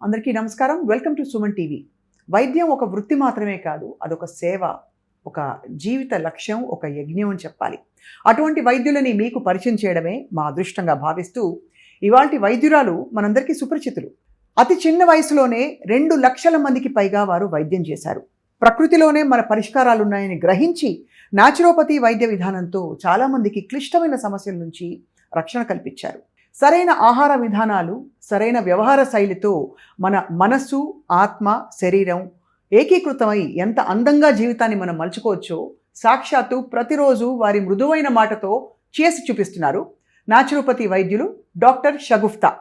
అందరికీ నమస్కారం. Welcome to Suman TV. వైద్యం ఒక వృత్తి మాత్రమే కాదు, అదొక సేవ, ఒక జీవిత లక్ష్యం, ఒక యజ్ఞం అని చెప్పాలి. అటువంటి వైద్యులని మీకు పరిచయం చేయడమే మా అదృష్టంగా భావిస్తూ ఇవాల్టి వైద్యురాలు మనందరికీ సుపరిచితులు. అతి చిన్న వయసులోనే 2 లక్షల మందికి పైగా వారు వైద్యం చేశారు. ప్రకృతిలోనే మన పరిష్కారాలున్నాయని గ్రహించి న్యాచురోపతి వైద్య విధానంతో చాలామందికి క్లిష్టమైన సమస్యల నుంచి రక్షణ కల్పించారు. సరైన ఆహార విధానాలు, సరైన వ్యవహార శైలితో మన మనస్సు, ఆత్మ, శరీరం ఏకీకృతమై ఎంత అందంగా జీవితాన్ని మనం మలుచుకోవచ్చో సాక్షాత్తు ప్రతిరోజు వారి మృదువైన మాటతో చేసి చూపిస్తున్నారు న్యాచురోపతి వైద్యులు డాక్టర్ షగుఫ్తా.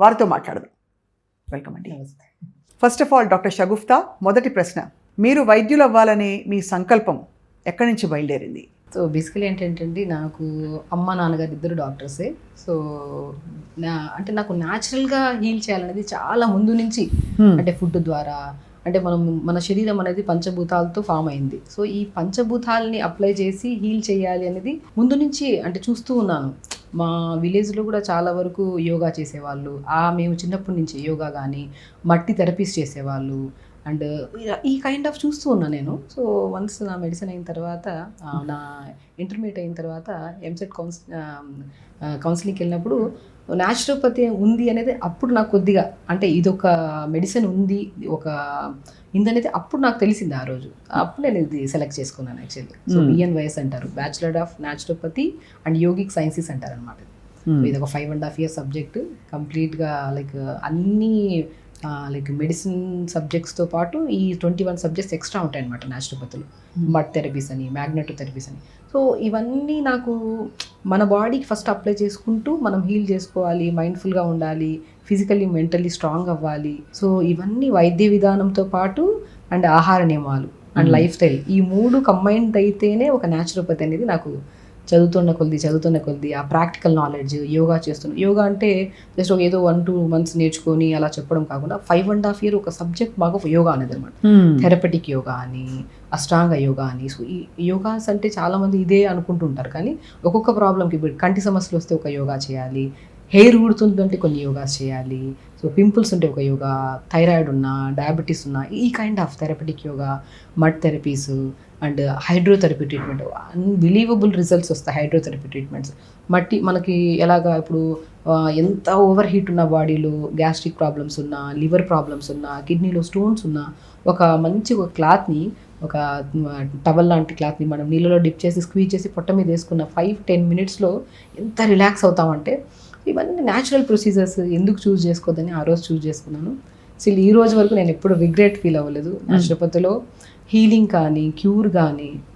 వారితో మాట్లాడదాం. వెల్కమ్ అండి. First of all doctor Shagufta, మొదటి ప్రశ్న, మీరు వైద్యులు అవ్వాలనే మీ సంకల్పం ఎక్కడి నుంచి బయలుదేరింది? సో బేసికలీ ఏంటంటే నాకు అమ్మ నాన్నగారు ఇద్దరు డాక్టర్సే. సో నాకు న్యాచురల్గా హీల్ చేయాలనేది చాలా ముందు నుంచి, అంటే ఫుడ్ ద్వారా, అంటే మన శరీరం అనేది పంచభూతాలతో ఫామ్ అయింది. సో ఈ పంచభూతాలని అప్లై చేసి హీల్ చేయాలి అనేది ముందు నుంచి అంటే చూస్తూ ఉన్నాను. మా విలేజ్లో కూడా చాలా వరకు యోగా చేసేవాళ్ళు. మేము చిన్నప్పటి నుంచి యోగా కానీ మట్టి థెరపీస్ చేసేవాళ్ళు. అండ్ ఈ కైండ్ ఆఫ్ చూస్తూ ఉన్నా నేను. సో వన్స్ నా మెడిసిన్ అయిన తర్వాత, నా ఇంటర్మీడియట్ అయిన తర్వాత ఎంసెట్ కౌన్సిలింగ్కి వెళ్ళినప్పుడు న్యాచురోపతి ఉంది అనేది అప్పుడు నాకు కొద్దిగా, అంటే ఇదొక మెడిసిన్ ఉంది, ఇందనేది అప్పుడు నాకు తెలిసింది. ఆ రోజు అప్పుడు నేను ఇది సెలెక్ట్ చేసుకున్నాను యాక్చువల్లీ. సో BNYS అంటారు, bachelor of naturopathy and yogic sciences అంటారు అనమాట. ఇది ఒక 5.5 years సబ్జెక్ట్ కంప్లీట్గా, అన్నీ మెడిసిన్ సబ్జెక్ట్స్తో పాటు ఈ 21 సబ్జెక్ట్స్ ఎక్స్ట్రా ఉంటాయి అనమాట న్యాచురోపతిలో. మడ్ థెరపీస్ అని, మ్యాగ్నెటో థెరపీస్ అని. సో ఇవన్నీ నాకు మన బాడీకి ఫస్ట్ అప్లై చేసుకుంటూ మనం హీల్ చేసుకోవాలి, మైండ్ఫుల్గా ఉండాలి, ఫిజికల్లీ మెంటల్లీ స్ట్రాంగ్ అవ్వాలి. సో ఇవన్నీ వైద్య విధానంతో పాటు అండ్ ఆహార నియమాలు అండ్ లైఫ్ స్టైల్, ఈ 3 కంబైన్డ్ అయితేనే ఒక న్యాచురోపతి అనేది నాకు చదువుతున్న కొద్ది ఆ ప్రాక్టికల్ నాలెడ్జ్, యోగా చేస్తున్నాను. యోగా అంటే జస్ట్ ఏదో 1-2 months నేర్చుకొని అలా చెప్పడం కాకుండా 5.5 years ఒక సబ్జెక్ట్ బాగా యోగా అనేది అనమాట. థెరపటిక్ యోగా అని, అష్టాంగ యోగా అని. సో ఈ యోగాస్ అంటే చాలామంది ఇదే అనుకుంటుంటారు, కానీ ఒక్కొక్క ప్రాబ్లంకి, కంటి సమస్యలు వస్తే ఒక యోగా చేయాలి, హెయిర్ ఊడుతుందంటే కొన్ని యోగాస్ చేయాలి, సో పింపుల్స్ ఉంటే ఒక యోగా, థైరాయిడ్ ఉన్నా, డయాబెటీస్ ఉన్నా ఈ kind of therapeutic yoga, mud therapies and hydrotherapy treatment. Unbelievable results వస్తాయి హైడ్రోథెరపీ ట్రీట్మెంట్స్. మనకి ఎలాగా ఇప్పుడు ఎంత ఓవర్ హీట్ ఉన్న బాడీలో, గ్యాస్ట్రిక్ ప్రాబ్లమ్స్ ఉన్నా, లివర్ ప్రాబ్లమ్స్ ఉన్నా, కిడ్నీలో స్టోన్స్ ఉన్నా, ఒక క్లాత్ని, ఒక టవల్ లాంటి క్లాత్ని మనం నీళ్ళలో డిప్ చేసి స్క్వీజ్ చేసి పొట్ట మీద వేసుకున్న 5-10 minutesలో ఎంత రిలాక్స్ అవుతామంటే, ఇవన్నీ న్యాచురల్ ప్రొసీజర్స్. ఎందుకు చూస్ చేసుకోవద్దని ఆ రోజు చూస్ చేసుకున్నాను. సో ఈ రోజు వరకు నేను ఎప్పుడు రిగ్రెట్ ఫీల్ అవ్వలేదు. న్యాచురోపతిలో హీలింగ్ కానీ,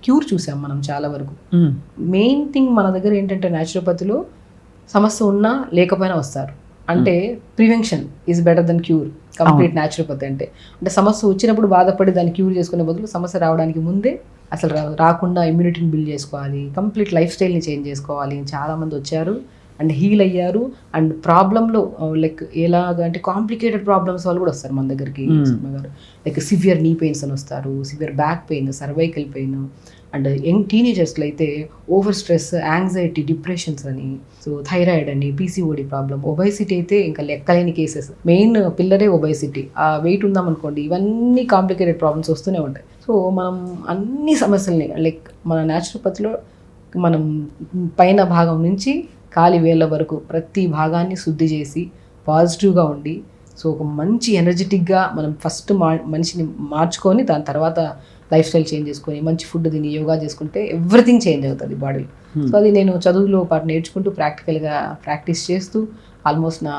క్యూర్ చూసాం మనం చాలా వరకు. మెయిన్ థింగ్ మన దగ్గర ఏంటంటే న్యాచురోపతిలో సమస్య ఉన్నా లేకపోయినా వస్తారు. అంటే prevention is better than cure. Complete naturopathy అంటే సమస్య వచ్చినప్పుడు బాధపడి దాన్ని క్యూర్ చేసుకునే బదులు సమస్య రావడానికి ముందే అసలు రాకుండా ఇమ్యూనిటీని బిల్డ్ చేసుకోవాలి, కంప్లీట్ లైఫ్ స్టైల్ని చేంజ్ చేసుకోవాలి. చాలామంది వచ్చారు అండ్ హీల్ అయ్యారు. అండ్ ప్రాబ్లంలో ఎలాగా అంటే కాంప్లికేటెడ్ ప్రాబ్లమ్స్ వాళ్ళు కూడా వస్తారు మన దగ్గరికి. సివియర్ నీ పెయిన్స్ అని వస్తారు, severe back pain, cervical pain. And young టీనేజర్స్లో అయితే ఓవర్ స్ట్రెస్, యాంగ్జైటీ, డిప్రెషన్స్ అని, సో థైరాయిడ్ అని, PCOD ప్రాబ్లం, ఒబైసిటీ అయితే ఇంకా లెక్కలేని కేసెస్. మెయిన్ పిల్లరే ఒబైసిటీ. ఆ వెయిట్ ఉందామనుకోండి, ఇవన్నీ కాంప్లికేటెడ్ ప్రాబ్లమ్స్ వస్తూనే ఉంటాయి. సో మనం అన్ని సమస్యల్ని మన న్యాచురోపతిలో మనం పైన భాగం నుంచి కాలి వేళ్ళ వరకు ప్రతి భాగాన్ని శుద్ధి చేసి పాజిటివ్గా ఉండి, సో ఒక మంచి ఎనర్జెటిక్గా మనం ఫస్ట్ మనిషిని మార్చుకొని దాని తర్వాత లైఫ్ స్టైల్ చేంజ్ చేసుకొని మంచి ఫుడ్ తిని యోగా చేసుకుంటే ఎవ్రీథింగ్ చేంజ్ అవుతుంది బాడీలో. సో అది నేను చదువులో పాటు నేర్చుకుంటూ ప్రాక్టికల్గా ప్రాక్టీస్ చేస్తూ ఆల్మోస్ట్ నా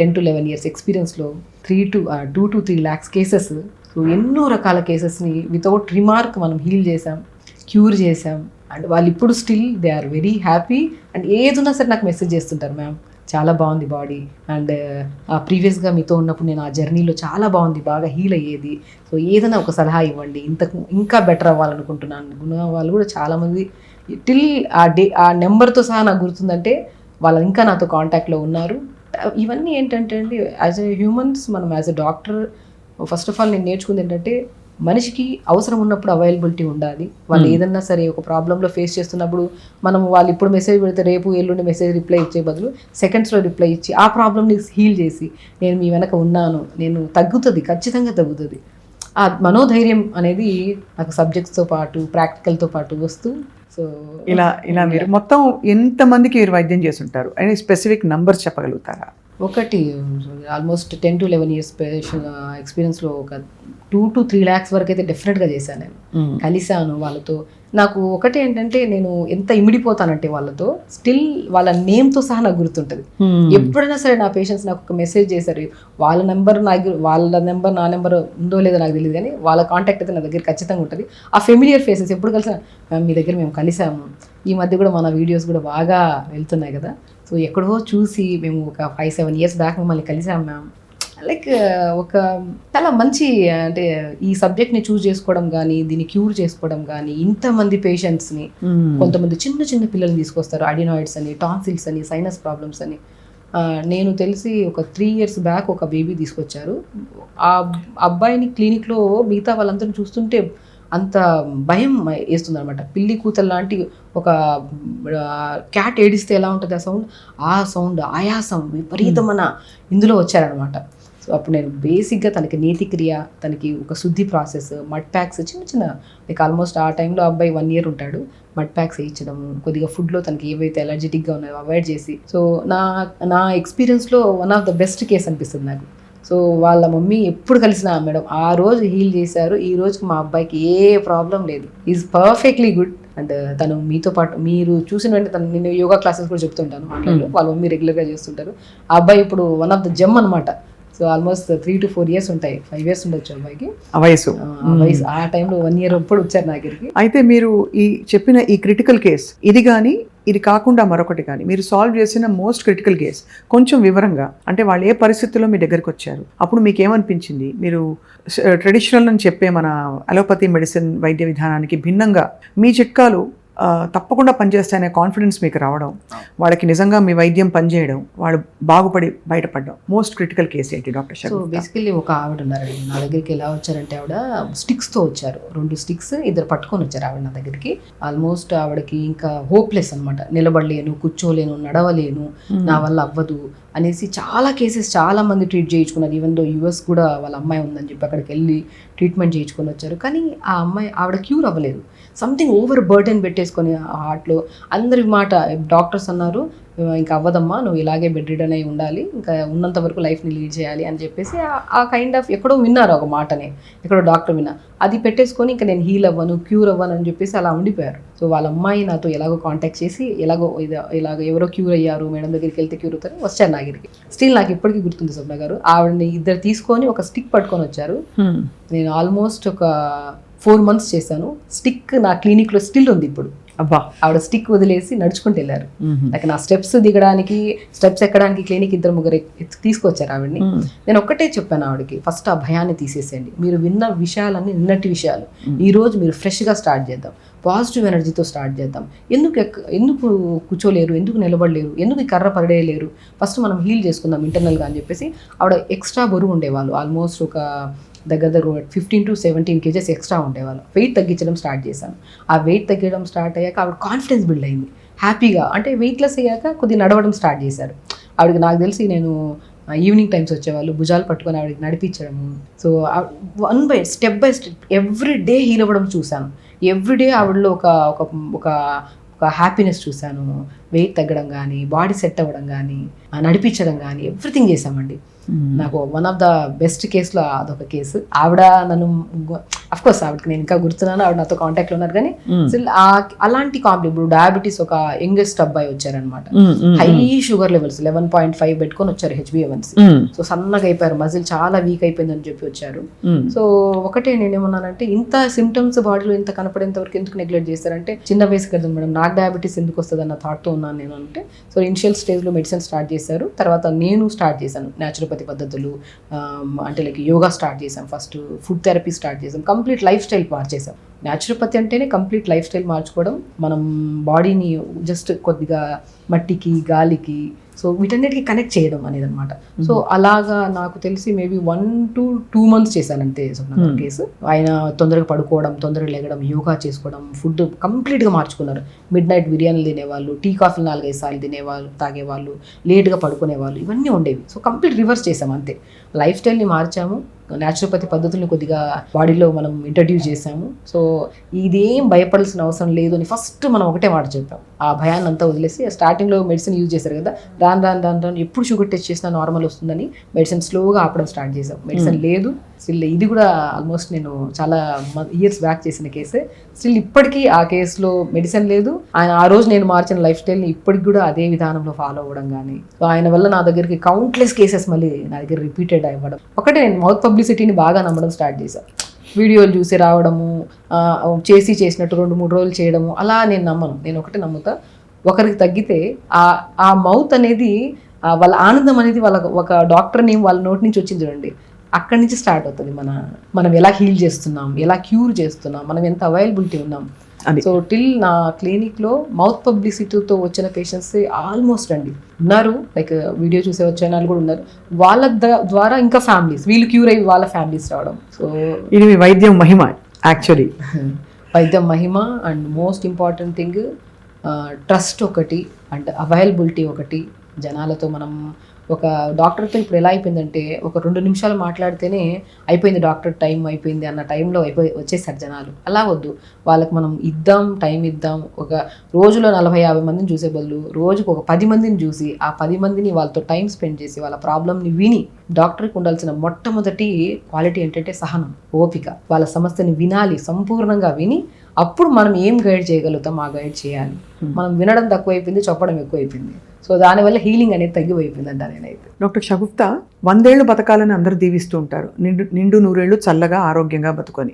10 to 11 years ఎక్స్పీరియన్స్లో 2 to 3 lakhs కేసెస్, సో ఎన్నో రకాల కేసెస్ని వితౌట్ రిమార్క్ మనం హీల్ చేసాం, క్యూర్ చేసాం. అండ్ వాళ్ళు ఇప్పుడు still they are very happy. And ఏదున్నా సరే నాకు మెసేజ్ చేస్తుంటారు, మ్యామ్ చాలా బాగుంది బాడీ, అండ్ ప్రీవియస్గా మీతో ఉన్నప్పుడు నేను ఆ జర్నీలో చాలా బాగుంది, బాగా హీల్ అయ్యేది, సో ఏదైనా ఒక సలహా ఇవ్వండి, ఇంకా బెటర్ అవ్వాలనుకుంటున్నాను. వాళ్ళు కూడా చాలామంది టిల్ ఆ నెంబర్తో సహా నాకు గుర్తుందంటే వాళ్ళు ఇంకా నాతో కాంటాక్ట్లో ఉన్నారు. ఇవన్నీ ఏంటంటే అండి, యాజ్ ఎ హ్యూమన్స్ మనం as a doctor first of all నేను నేర్చుకుంది ఏంటంటే మనిషికి అవసరం ఉన్నప్పుడు అవైలబిలిటీ ఉండాలి. వాళ్ళు ఏదన్నా సరే ఒక ప్రాబ్లంలో ఫేస్ చేస్తున్నప్పుడు మనం వాళ్ళు ఇప్పుడు మెసేజ్ పెడితే రేపు ఎల్లుండి మెసేజ్ రిప్లై ఇచ్చే బదులు సెకండ్స్లో రిప్లై ఇచ్చి ఆ ప్రాబ్లమ్ని హీల్ చేసి నేను మీ వెనక ఉన్నాను, నేను తగ్గుతుంది, ఖచ్చితంగా తగ్గుతుంది. ఆ మనోధైర్యం అనేది నాకు సబ్జెక్ట్స్తో పాటు ప్రాక్టికల్తో పాటు వస్తూ సో ఇలా మీరు మొత్తం ఎంతమందికి మీరు వైద్యం చేసి ఉంటారు అని స్పెసిఫిక్ నంబర్స్ చెప్పగలుగుతారా? ఒకటి ఆల్మోస్ట్ 10 to 11 years ఎక్స్పీరియన్స్లో ఒక 2 to 3 lakhs వరకు అయితే డెఫినెట్గా చేశాను. నేను కలిశాను వాళ్ళతో. నాకు ఒకటి ఏంటంటే నేను ఎంత ఇమిడిపోతానంటే వాళ్ళతో స్టిల్ వాళ్ళ నేమ్తో సహా నాకు గుర్తుంటుంది. ఎప్పుడైనా సరే నా పేషెంట్స్ నాకు ఒక మెసేజ్ చేశారు, వాళ్ళ నెంబర్ నా నెంబర్ ఉందో లేదో నాకు తెలియదు కానీ వాళ్ళ కాంటాక్ట్ అయితే నా దగ్గర ఖచ్చితంగా ఉంటుంది. ఆ ఫెమిలియర్ ఫేసెస్ ఎప్పుడు కలిసినా మీ దగ్గర మేము కలిసాము, ఈ మధ్య కూడా మన వీడియోస్ కూడా బాగా వెళ్తున్నాయి కదా, సో ఎక్కడో చూసి మేము ఒక 5-7 years బ్యాక్ మిమ్మల్ని కలిసాం మ్యామ్. లైక్ ఒక చాలా మంచి అంటే ఈ సబ్జెక్ట్ని చూస్ చేసుకోవడం కానీ దీన్ని క్యూర్ చేసుకోవడం కానీ ఇంతమంది పేషెంట్స్ని, కొంతమంది చిన్న చిన్న పిల్లల్ని తీసుకొస్తారు, అడినాయిడ్స్ అని, టాన్సిల్స్ అని, సైనస్ ప్రాబ్లమ్స్ అని. నేను తెలిసి ఒక 3 years బ్యాక్ ఒక బేబీ తీసుకొచ్చారు. ఆ అబ్బాయిని క్లినిక్లో మిగతా వాళ్ళందరినీ చూస్తుంటే అంత భయం వేస్తుంది అనమాట. పిల్లి కూతలు లాంటి ఒక క్యాట్ ఏడిస్తే ఎలా ఉంటుంది ఆ సౌండ్ ఆయాసం విపరీతమైన ఇందులో వచ్చారనమాట. సో అప్పుడు నేను బేసిక్గా తనకి నీతిక్రియ, తనకి ఒక శుద్ధి ప్రాసెస్, మడ్ ప్యాక్స్ చిన్న చిన్న లైక్ ఆల్మోస్ట్ ఆ టైంలో అబ్బాయి 1 year ఉంటాడు, మడ్ ప్యాక్స్ వేయించడం, కొద్దిగా ఫుడ్లో తనకి ఏవైతే ఎలర్జెటిక్గా ఉన్నాయో అవాయిడ్ చేసి. సో నా ఎక్స్పీరియన్స్లో one of the best case అనిపిస్తుంది నాకు. సో వాళ్ళ మమ్మీ ఎప్పుడు కలిసినా మేడం ఆ రోజు హీల్ చేశారు, ఈ రోజుకి మా అబ్బాయికి ఏ ప్రాబ్లం లేదు, ఈజ్ పర్ఫెక్ట్లీ గుడ్. అండ్ తను మీతో పాటు మీరు చూసిన వెంటనే తను నేను యోగా క్లాసెస్ కూడా చెప్తుంటాను మాట్లాడు, వాళ్ళ మమ్మీ రెగ్యులర్గా చేస్తుంటారు. ఆ అబ్బాయి ఇప్పుడు వన్ ఆఫ్ ద జెమ్ అనమాట. సో ఆల్మోస్ట్ 3 to 4 years ఉంటాయి, 5 years ఉండొచ్చు అబ్బాయికి వయసు. ఆ టైంలో 1 year ఎప్పుడు వచ్చారు నా దగ్గరికి. అయితే మీరు ఈ చెప్పిన ఈ క్రిటికల్ కేస్ ఇది కానీ ఇది కాకుండా మరొకటి కానీ మీరు సాల్వ్ చేసిన మోస్ట్ క్రిటికల్ కేస్ కొంచెం వివరంగా, అంటే వాళ్ళు ఏ పరిస్థితుల్లో మీ దగ్గరికి వచ్చారు, అప్పుడు మీకు ఏమనిపించింది? మీరు ట్రెడిషనల్ అని చెప్పే మన అలోపతి మెడిసిన్ వైద్య విధానానికి భిన్నంగా మీ చిట్కాలు తప్పకుండా పనిచేస్తాయనే కాన్ఫిడెన్స్ మీకు రావడం, వాళ్ళకి నిజంగా మీ వైద్యం పనిచేయడం, వాళ్ళు బాగుపడి బయటపడడం, మోస్ట్ క్రిటికల్ కేసు ఏంటి డాక్టర్ శర్మ? సో బేసికల్లీ ఒక ఆవిడ ఉన్నారండి నా దగ్గరికి. ఎలా వచ్చారంటే ఆవిడ స్టిక్స్తో వచ్చారు, 2 sticks ఇద్దరు పట్టుకొని వచ్చారు ఆవిడ నా దగ్గరికి. ఆల్మోస్ట్ ఆవిడకి ఇంకా హోప్లెస్ అనమాట, నిలబడలేను, కూర్చోలేను, నడవలేను, నా వల్ల అవ్వదు అనేసి చాలా కేసెస్ చాలా మంది ట్రీట్ చేయించుకున్నారు. ఈవెన్ దో US కూడా వాళ్ళ అమ్మాయి ఉందని చెప్పి అక్కడికి వెళ్ళి ట్రీట్మెంట్ చేయించుకొని వచ్చారు. కానీ ఆ అమ్మాయి ఆవిడ క్యూర్ అవ్వలేదు. సంథింగ్ ఓవర్ బర్డెన్ పెట్టేసుకొని హార్ట్లో అందరి మాట డాక్టర్స్ అన్నారు, ఇంకా అవ్వదమ్మా, నువ్వు ఇలాగే బెడ్ రిడన్ అయి ఉండాలి, ఇంకా ఉన్నంత వరకు లైఫ్ని లీడ్ చేయాలి అని చెప్పేసి ఆ కైండ్ ఆఫ్ ఎక్కడో విన్నారు ఒక మాటనే, ఎక్కడో డాక్టర్ విన్నా, అది పెట్టేసుకొని ఇంకా నేను హీల్ అవ్వను, క్యూర్ అవ్వను అని చెప్పేసి అలా ఉండిపోయారు. సో వాళ్ళ అమ్మాయి నాతో ఎలాగో కాంటాక్ట్ చేసి ఇలాగ ఎవరో క్యూర్ అయ్యారు, మేడం దగ్గరికి వెళ్తే క్యూర్ అవుతారు, వచ్చారు నా దగ్గరికి. స్టిల్ నాకు ఇప్పటికీ గుర్తుంది స్వప్న గారు, ఆవిడని ఇద్దరు తీసుకొని ఒక స్టిక్ పట్టుకొని వచ్చారు. నేను ఆల్మోస్ట్ ఒక 4 months చేశాను. స్టిక్ నా క్లినిక్లో స్టిల్ ఉంది ఇప్పుడు. అబ్బా, ఆవిడ స్టిక్ వదిలేసి నడుచుకుంటూ వెళ్ళారు. నాకు నా స్టెప్స్ ఎక్కడానికి క్లినిక్ 2-3 తీసుకొచ్చారు ఆవిడని. నేను ఒక్కటే చెప్పాను ఆవిడకి, ఫస్ట్ ఆ భయాన్ని తీసేసేయండి, మీరు విన్న విషయాలన్నీ నిన్నటి విషయాలు, ఈ రోజు మీరు ఫ్రెష్గా స్టార్ట్ చేద్దాం, పాజిటివ్ ఎనర్జీతో స్టార్ట్ చేద్దాం. ఎందుకు కూర్చోలేరు, ఎందుకు నిలబడలేరు, ఎందుకు ఈ కర్ర పడేయలేరు, ఫస్ట్ మనం హీల్ చేసుకుందాం ఇంటర్నల్గా అని చెప్పేసి. ఆవిడ ఎక్స్ట్రా బరువు ఉండేవాళ్ళు, ఆల్మోస్ట్ ఒక దగ్గర 15 to 17 kgs ఎక్స్ట్రా ఉండేవాళ్ళు. వెయిట్ తగ్గించడం స్టార్ట్ చేశాను. ఆ వెయిట్ తగ్గడం స్టార్ట్ అయ్యాక ఆవిడ కాన్ఫిడెన్స్ బిల్డ్ అయింది హ్యాపీగా. అంటే వెయిట్లెస్ అయ్యాక కొద్దిగా నడవడం స్టార్ట్ చేశారు. ఆవిడకి నాకు తెలిసి నేను ఈవినింగ్ టైమ్స్ వచ్చేవాళ్ళు, భుజాలు పట్టుకొని ఆవిడకి నడిపించడము. So step by step every day heal అవ్వడం చూశాను. ఎవ్రీడే ఆవిడలో ఒక హ్యాపీనెస్ చూశాను. వెయిట్ తగ్గడం కానీ, బాడీ సెట్ అవ్వడం కానీ, నడిపించడం కానీ ఎవ్రీథింగ్ చేశామండి. నాకు వన్ ఆఫ్ ద బెస్ట్ కేసులో అదొక కేసు. ఆవిడ నన్ను అఫ్కోర్స్ ఆవిడకి నేను ఇంకా గుర్తున్నాను, ఆవిడ నాతో కాంటాక్ట్లో ఉన్నారు. కానీ అలాంటి కాంప్లీ ఇప్పుడు డయాబెటీస్ ఒక యంగెస్ట్ అబ్బాయి వచ్చారనమాట, హై షుగర్ లెవెల్స్ 11.5 పెట్టుకొని వచ్చారు, HbA1c. సో సన్నగా అయిపోయారు, మజిల్ చాలా వీక్ అయిపోయిందని చెప్పి వచ్చారు. సో ఒకటే నేనేమన్నానంటే, ఇంత సిమ్టమ్స్ బాడీలో ఇంత కనపడేంత వరకు ఎందుకు నెగ్లెక్ట్ చేస్తారంటే, చిన్న వయసు కదా మేడం, నాకు డయాబెటీస్ ఎందుకు వస్తుంది అన్న థాట్తో ఉన్నాను నేను అంటే. సో ఇనిషియల్ స్టేజ్లో మెడిసిన్ స్టార్ట్ చేశారు, తర్వాత నేను స్టార్ట్ చేశాను న్యాచురోపతి పద్ధతులు, అంటే లైక్ యోగా స్టార్ట్ చేశాం, ఫస్ట్ ఫుడ్ థెరపీ స్టార్ట్ చేసాం, కంప్లీట్ లైఫ్ స్టైల్ మార్చేసాం. న్యాచురోపతి అంటేనే కంప్లీట్ లైఫ్ స్టైల్ మార్చుకోవడం, మనం బాడీని జస్ట్ కొద్దిగా మట్టికి, గాలికి, సో వీటన్నిటికీ కనెక్ట్ చేయడం అనేది అనమాట. సో అలాగా నాకు తెలిసి మేబీ 1 to 2 months చేశానంతే స్వప్న కేసు. ఆయన తొందరగా పడుకోవడం, తొందరగా లెగడం, యోగా చేసుకోవడం, ఫుడ్ కంప్లీట్గా మార్చుకున్నారు. మిడ్ నైట్ బిర్యానీలు తినేవాళ్ళు, టీ కాఫీలు 4-5 సార్లు తినేవాళ్ళు, తాగేవాళ్ళు, లేట్గా పడుకునేవాళ్ళు, ఇవన్నీ ఉండేవి. సో కంప్లీట్ రివర్స్ చేసాం అంతే. లైఫ్ స్టైల్ని మార్చాము, న్యాచురోపతి పద్ధతుల్ని కొద్దిగా బాడీలో మనం ఇంట్రడ్యూస్ చేసాము. సో ఇదేం భయపడాల్సిన అవసరం లేదు అని ఫస్ట్ మనం ఒకటే మాట చెప్పాం. ఆ భయాన్ని అంతా వదిలేసి స్టార్టింగ్లో మెడిసిన్ యూజ్ చేశారు కదా, రాను ఎప్పుడు షుగర్ టెస్ట్ చేసినా నార్మల్ వస్తుందని మెడిసిన్ స్లోగా ఆపడం స్టార్ట్ చేసాం. మెడిసిన్ లేదు స్టిల్, ఇది కూడా ఆల్మోస్ట్ నేను చాలా ఇయర్స్ బ్యాక్ చేసిన కేసే. స్టిల్ ఇప్పటికీ ఆ కేసులో మెడిసిన్ లేదు. ఆయన ఆ రోజు నేను మార్చిన లైఫ్ స్టైల్ని ఇప్పటికి కూడా అదే విధానంలో ఫాలో అవ్వడం కానీ, ఆయన వల్ల నా దగ్గరికి కౌంట్లెస్ కేసెస్ మళ్ళీ నా దగ్గర రిపీటెడ్ అవ్వడం. ఒకటే నేను మౌత్ పబ్లిసిటీని బాగా నమ్మడం స్టార్ట్ చేశాను. వీడియోలు చూసి రావడము, చేసినట్టు 2-3 రోజులు చేయడము, అలా నేను నమ్మను. నేను ఒకటే నమ్ముతా, ఒకరికి తగ్గితే ఆ మౌత్ అనేది, వాళ్ళ ఆనందం అనేది వాళ్ళ ఒక డాక్టర్ని వాళ్ళ నోటి నుంచి వచ్చింది చూడండి, అక్కడి నుంచి స్టార్ట్ అవుతుంది. మనం ఎలా హీల్ చేస్తున్నాం, ఎలా క్యూర్ చేస్తున్నాం, మనం ఎంత అవైలబిలిటీ ఉన్నాం. సో టిల్ నా క్లినిక్లో మౌత్ పబ్లిసిటీతో వచ్చిన పేషెంట్స్ ఆల్మోస్ట్ ఉన్నారు, లైక్ వీడియో చూసే వచ్చే వాళ్ళు కూడా ఉన్నారు. వాళ్ళ ద్వారా ఇంకా ఫ్యామిలీస్, వీళ్ళు క్యూర్ అయ్యి వాళ్ళ ఫ్యామిలీస్ రావడం. సో ఇది వైద్యం మహిమ యాక్చువల్లీ. వైద్యం మహిమ. And most important thing trust ఒకటి, అండ్ అవైలబిలిటీ ఒకటి. జనాలతో మనం ఒక డాక్టర్తో ఇప్పుడు ఎలా అయిపోయిందంటే, ఒక 2 నిమిషాలు మాట్లాడితేనే అయిపోయింది, డాక్టర్ టైం అయిపోయింది అన్న టైంలో వచ్చేసారు జనాలు. అలా వద్దు, వాళ్ళకి మనం టైం ఇద్దాం. ఒక రోజులో 40-50 మందిని చూసే బదులు రోజుకు ఒక 10 మందిని చూసి, ఆ 10 మందిని వాళ్ళతో టైం స్పెండ్ చేసి, వాళ్ళ ప్రాబ్లమ్ని విని, డాక్టర్కి ఉండాల్సిన మొట్టమొదటి క్వాలిటీ ఏంటంటే సహనం, ఓపిక. వాళ్ళ సమస్యని వినాలి, సంపూర్ణంగా విని అప్పుడు మనం ఏం గైడ్ చేయగలుగుతాం ఆ గైడ్ చేయాలి. మనం వినడం తక్కువైపోయింది, చెప్పడం ఎక్కువైపోయింది. సో దానివల్ల హీలింగ్ అనేది తగ్గిపోయింది అంట నేనైతే. డాక్టర్ షగుఫ్తా, 100 ఏళ్ళు బతకాలని అందరూ దీవిస్తూ ఉంటారు. నిండు 100 ఏళ్ళు చల్లగా ఆరోగ్యంగా బతుకొని.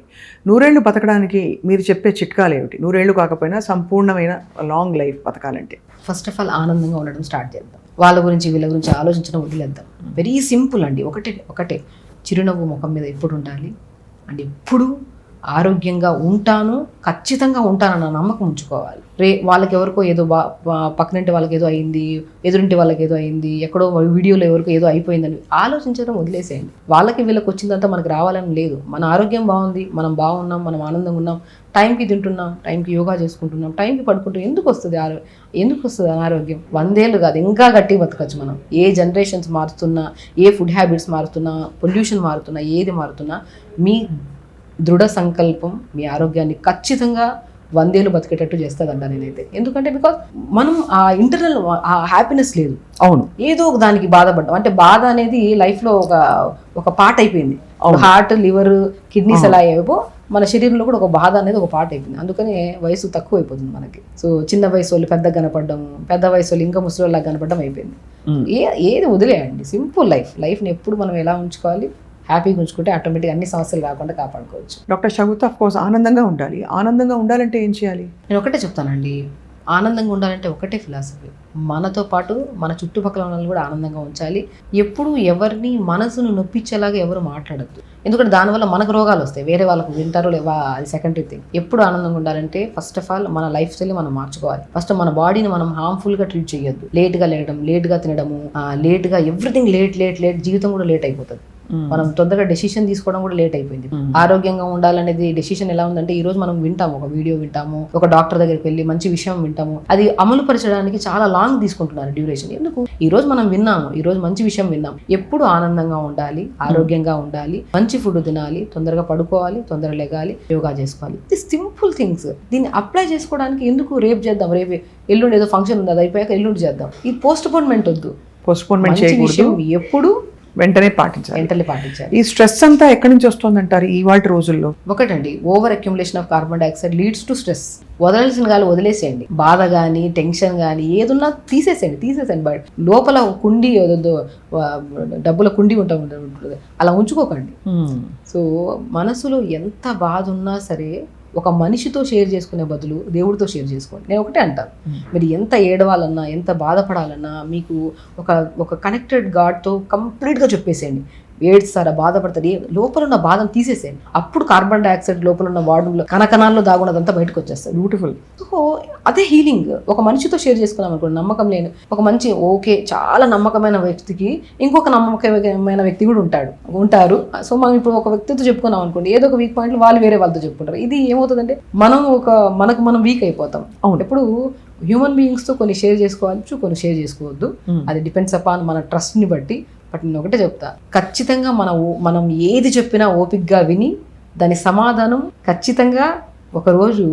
100 ఏళ్ళు బతకడానికి మీరు చెప్పే చిట్కాలు ఏమిటి? 100 ఏళ్ళు కాకపోయినా సంపూర్ణమైన లాంగ్ లైఫ్ బతకాలంటే ఫస్ట్ ఆఫ్ ఆల్ ఆనందంగా ఉండడం స్టార్ట్ చేద్దాం. వాళ్ళ గురించి వీళ్ళ గురించి ఆలోచించడం వదిలేద్దాం. వెరీ సింపుల్ అండి. ఒకటే చిరునవ్వు ముఖం మీద ఎప్పుడు ఉండాలి, అండ్ ఎప్పుడు ఆరోగ్యంగా ఉంటాను, ఖచ్చితంగా ఉంటానన్న నమ్మకం ఉంచుకోవాలి. వాళ్ళకి ఎవరికో ఏదో పక్కనంటి వాళ్ళకి ఏదో అయింది, ఎదురింటి వాళ్ళకి ఏదో అయింది, ఎక్కడో వీడియోలో ఎవరికో ఏదో అయిపోయిందని ఆలోచించడం వదిలేసేయండి. వాళ్ళకి వీళ్ళకి వచ్చిందంతా మనకు రావాలని లేదు. మన ఆరోగ్యం బాగుంది, మనం బాగున్నాం, మనం ఆనందంగా ఉన్నాం, టైంకి తింటున్నాం, టైంకి యోగా చేసుకుంటున్నాం, టైంకి పడుకుంటున్నాం. ఎందుకు వస్తుంది అనారోగ్యం? 100 ఏళ్ళు కాదు, ఇంకా గట్టి బతకచ్చు మనం. ఏ జనరేషన్స్ మారుతున్నా, ఏ ఫుడ్ హ్యాబిట్స్ మారుతున్నా, పొల్యూషన్ మారుతున్నా, ఏది మారుతున్నా, మీ దృఢ సంకల్పం మీ ఆరోగ్యాన్ని ఖచ్చితంగా 100 ఏళ్ళు బతికేటట్టు చేస్తుందంట నేనైతే. ఎందుకంటే బికాజ్ మనం ఆ ఇంటర్నల్ ఆ హ్యాపీనెస్ లేదు. అవును, ఏదో ఒక దానికి బాధపడ్డాం అంటే, బాధ అనేది లైఫ్లో ఒక పార్ట్ అయిపోయింది. హార్ట్, లివర్, కిడ్నీస్ ఎలా అయ్యేవో మన శరీరంలో కూడా ఒక బాధ అనేది ఒక పార్ట్ అయిపోయింది. అందుకని వయసు తక్కువ అయిపోతుంది మనకి. సో చిన్న వయసు వాళ్ళు పెద్దగా కనపడడం, పెద్ద వయసు వాళ్ళు ఇంకా ముసలిలాగా కనపడడం అయిపోయింది. ఏది వదిలేయండి, సింపుల్ లైఫ్ని ఎప్పుడు మనం ఎలా ఉంచుకోవాలి, హ్యాపీగా ఉంచుకుంటే ఆటోమేటిక్గా అన్ని సమస్యలు రాకుండా కాపాడుకోవచ్చు. డాక్టర్ షగుఫ్తా, ఆఫ్ కోర్స్ ఆనందంగా ఉండాలి. ఆనందంగా ఉండాలంటే ఏం చేయాలి? నేను ఒకటే చెప్తానండి, ఆనందంగా ఉండాలంటే ఒకటే ఫిలాసఫీ. మనతో పాటు మన చుట్టుపక్కల ఉన్న వాళ్ళు కూడా ఆనందంగా ఉంచాలి. ఎప్పుడు ఎవరిని మనసును నొప్పించేలాగా ఎవరు మాట్లాడద్దు. ఎందుకంటే దానివల్ల మనకు రోగాలు వస్తాయి, వేరే వాళ్ళకు వింటారో లేవా అది సెకండరీ థింగ్. ఎప్పుడు ఆనందంగా ఉండాలంటే ఫస్ట్ ఆఫ్ ఆల్ మన లైఫ్ స్టైల్ మనం మార్చుకోవాలి. ఫస్ట్ మన బాడీని మనం హార్మ్ఫుల్గా ట్రీట్ చేయొద్దు. లేట్గా లేయడం, లేట్గా తినడము, లేట్గా ఎవ్రీథింగ్ లేట్ జీవితం కూడా లేట్ అయిపోతుంది. మనం తొందరగా డెసిషన్ తీసుకోవడం కూడా లేట్ అయిపోయింది. ఆరోగ్యంగా ఉండాలనేది డెసిషన్ ఎలా ఉందంటే, ఈ రోజు మనం వింటాము, ఒక వీడియో వింటాము, ఒక డాక్టర్ దగ్గరికి వెళ్ళి మంచి విషయం వింటాము, అది అమలు పరచడానికి చాలా లాంగ్ తీసుకుంటున్నారు డ్యూరేషన్. ఎందుకు? ఈ రోజు మనం విన్నాము, ఈ రోజు మంచి విషయం విన్నాం. ఎప్పుడు ఆనందంగా ఉండాలి, ఆరోగ్యంగా ఉండాలి, మంచి ఫుడ్ తినాలి, తొందరగా పడుకోవాలి, తొందరగా లెగాలి, యోగా చేసుకోవాలి. ఇది సింపుల్ థింగ్స్. దీన్ని అప్లై చేసుకోవడానికి ఎందుకు రేపు చేద్దాం, రేపు ఎల్లుండి ఏదో ఫంక్షన్ ఉంది, అది అయిపోయాక ఎల్లుండి చేద్దాం. ఈ పోస్ట్ పోన్మెంట్ వద్దు. పోస్ట్పోన్మెంట్ చేయకూడదు, ఎప్పుడు వెంటనే పాటించాలి. పాటించాలి. ఈ స్ట్రెస్ అంతా ఎక్కడి నుంచి వస్తుంది అంటారు ఇవాళ రోజుల్లో? ఒకటండి, over accumulation of carbon dioxide leads to stress. వదలాల్సిన గాలి వదిలేసేయండి. బాధ కానీ, టెన్షన్ కానీ ఏదున్నా తీసేసేయండి. బట్ లోపల కుండి, డబ్బుల కుండి ఉంటుంది, అలా ఉంచుకోకండి. సో మనసులో ఎంత బాధ ఉన్నా సరే, ఒక మనిషితో షేర్ చేసుకునే బదులు దేవుడితో షేర్ చేసుకోండి. నేను ఒకటే అంటాను, మీరు ఎంత ఏడవాలన్నా, ఎంత బాధపడాలన్నా, మీకు ఒక కనెక్టెడ్ గాడ్తో కంప్లీట్గా చెప్పేసేయండి. ఏడ్స్తారా, బాధపడతారు, లోపల ఉన్న బాధను తీసేసేయండి. అప్పుడు కార్బన్ డైఆక్సైడ్ లోపల ఉన్న వాడులో కణకణాల్లో దాగున్నదంతా బయటకు వచ్చేస్తుంది. బ్యూటిఫుల్. సో అదే హీలింగ్. ఒక మనిషితో షేర్ చేసుకున్నాం అనుకోండి, నమ్మకం లేని ఒక మంచి ఓకే చాలా నమ్మకమైన వ్యక్తికి ఇంకొక నమ్మకమైన వ్యక్తి కూడా ఉంటారు. సో మనం ఇప్పుడు ఒక వ్యక్తితో చెప్పుకున్నాం అనుకోండి, ఏదో ఒక వీక్ పాయింట్లు వాళ్ళు వేరే వాళ్ళతో చెప్పుకుంటారు. ఇది ఏమవుతుందంటే మనం వీక్ అయిపోతాం. ఎప్పుడు హ్యూమన్ బీయింగ్స్తో కొన్ని షేర్ చేసుకోవచ్చు, కొన్ని షేర్ చేసుకోవద్దు. అది డిపెండ్స్ అపాన్ మన ట్రస్ట్ని బట్టి. బట్ నేను ఒకటే చెప్తా, ఖచ్చితంగా మనం ఏది చెప్పినా ఓపిక్గా విని దాని సమాధానం ఖచ్చితంగా ఒకరోజు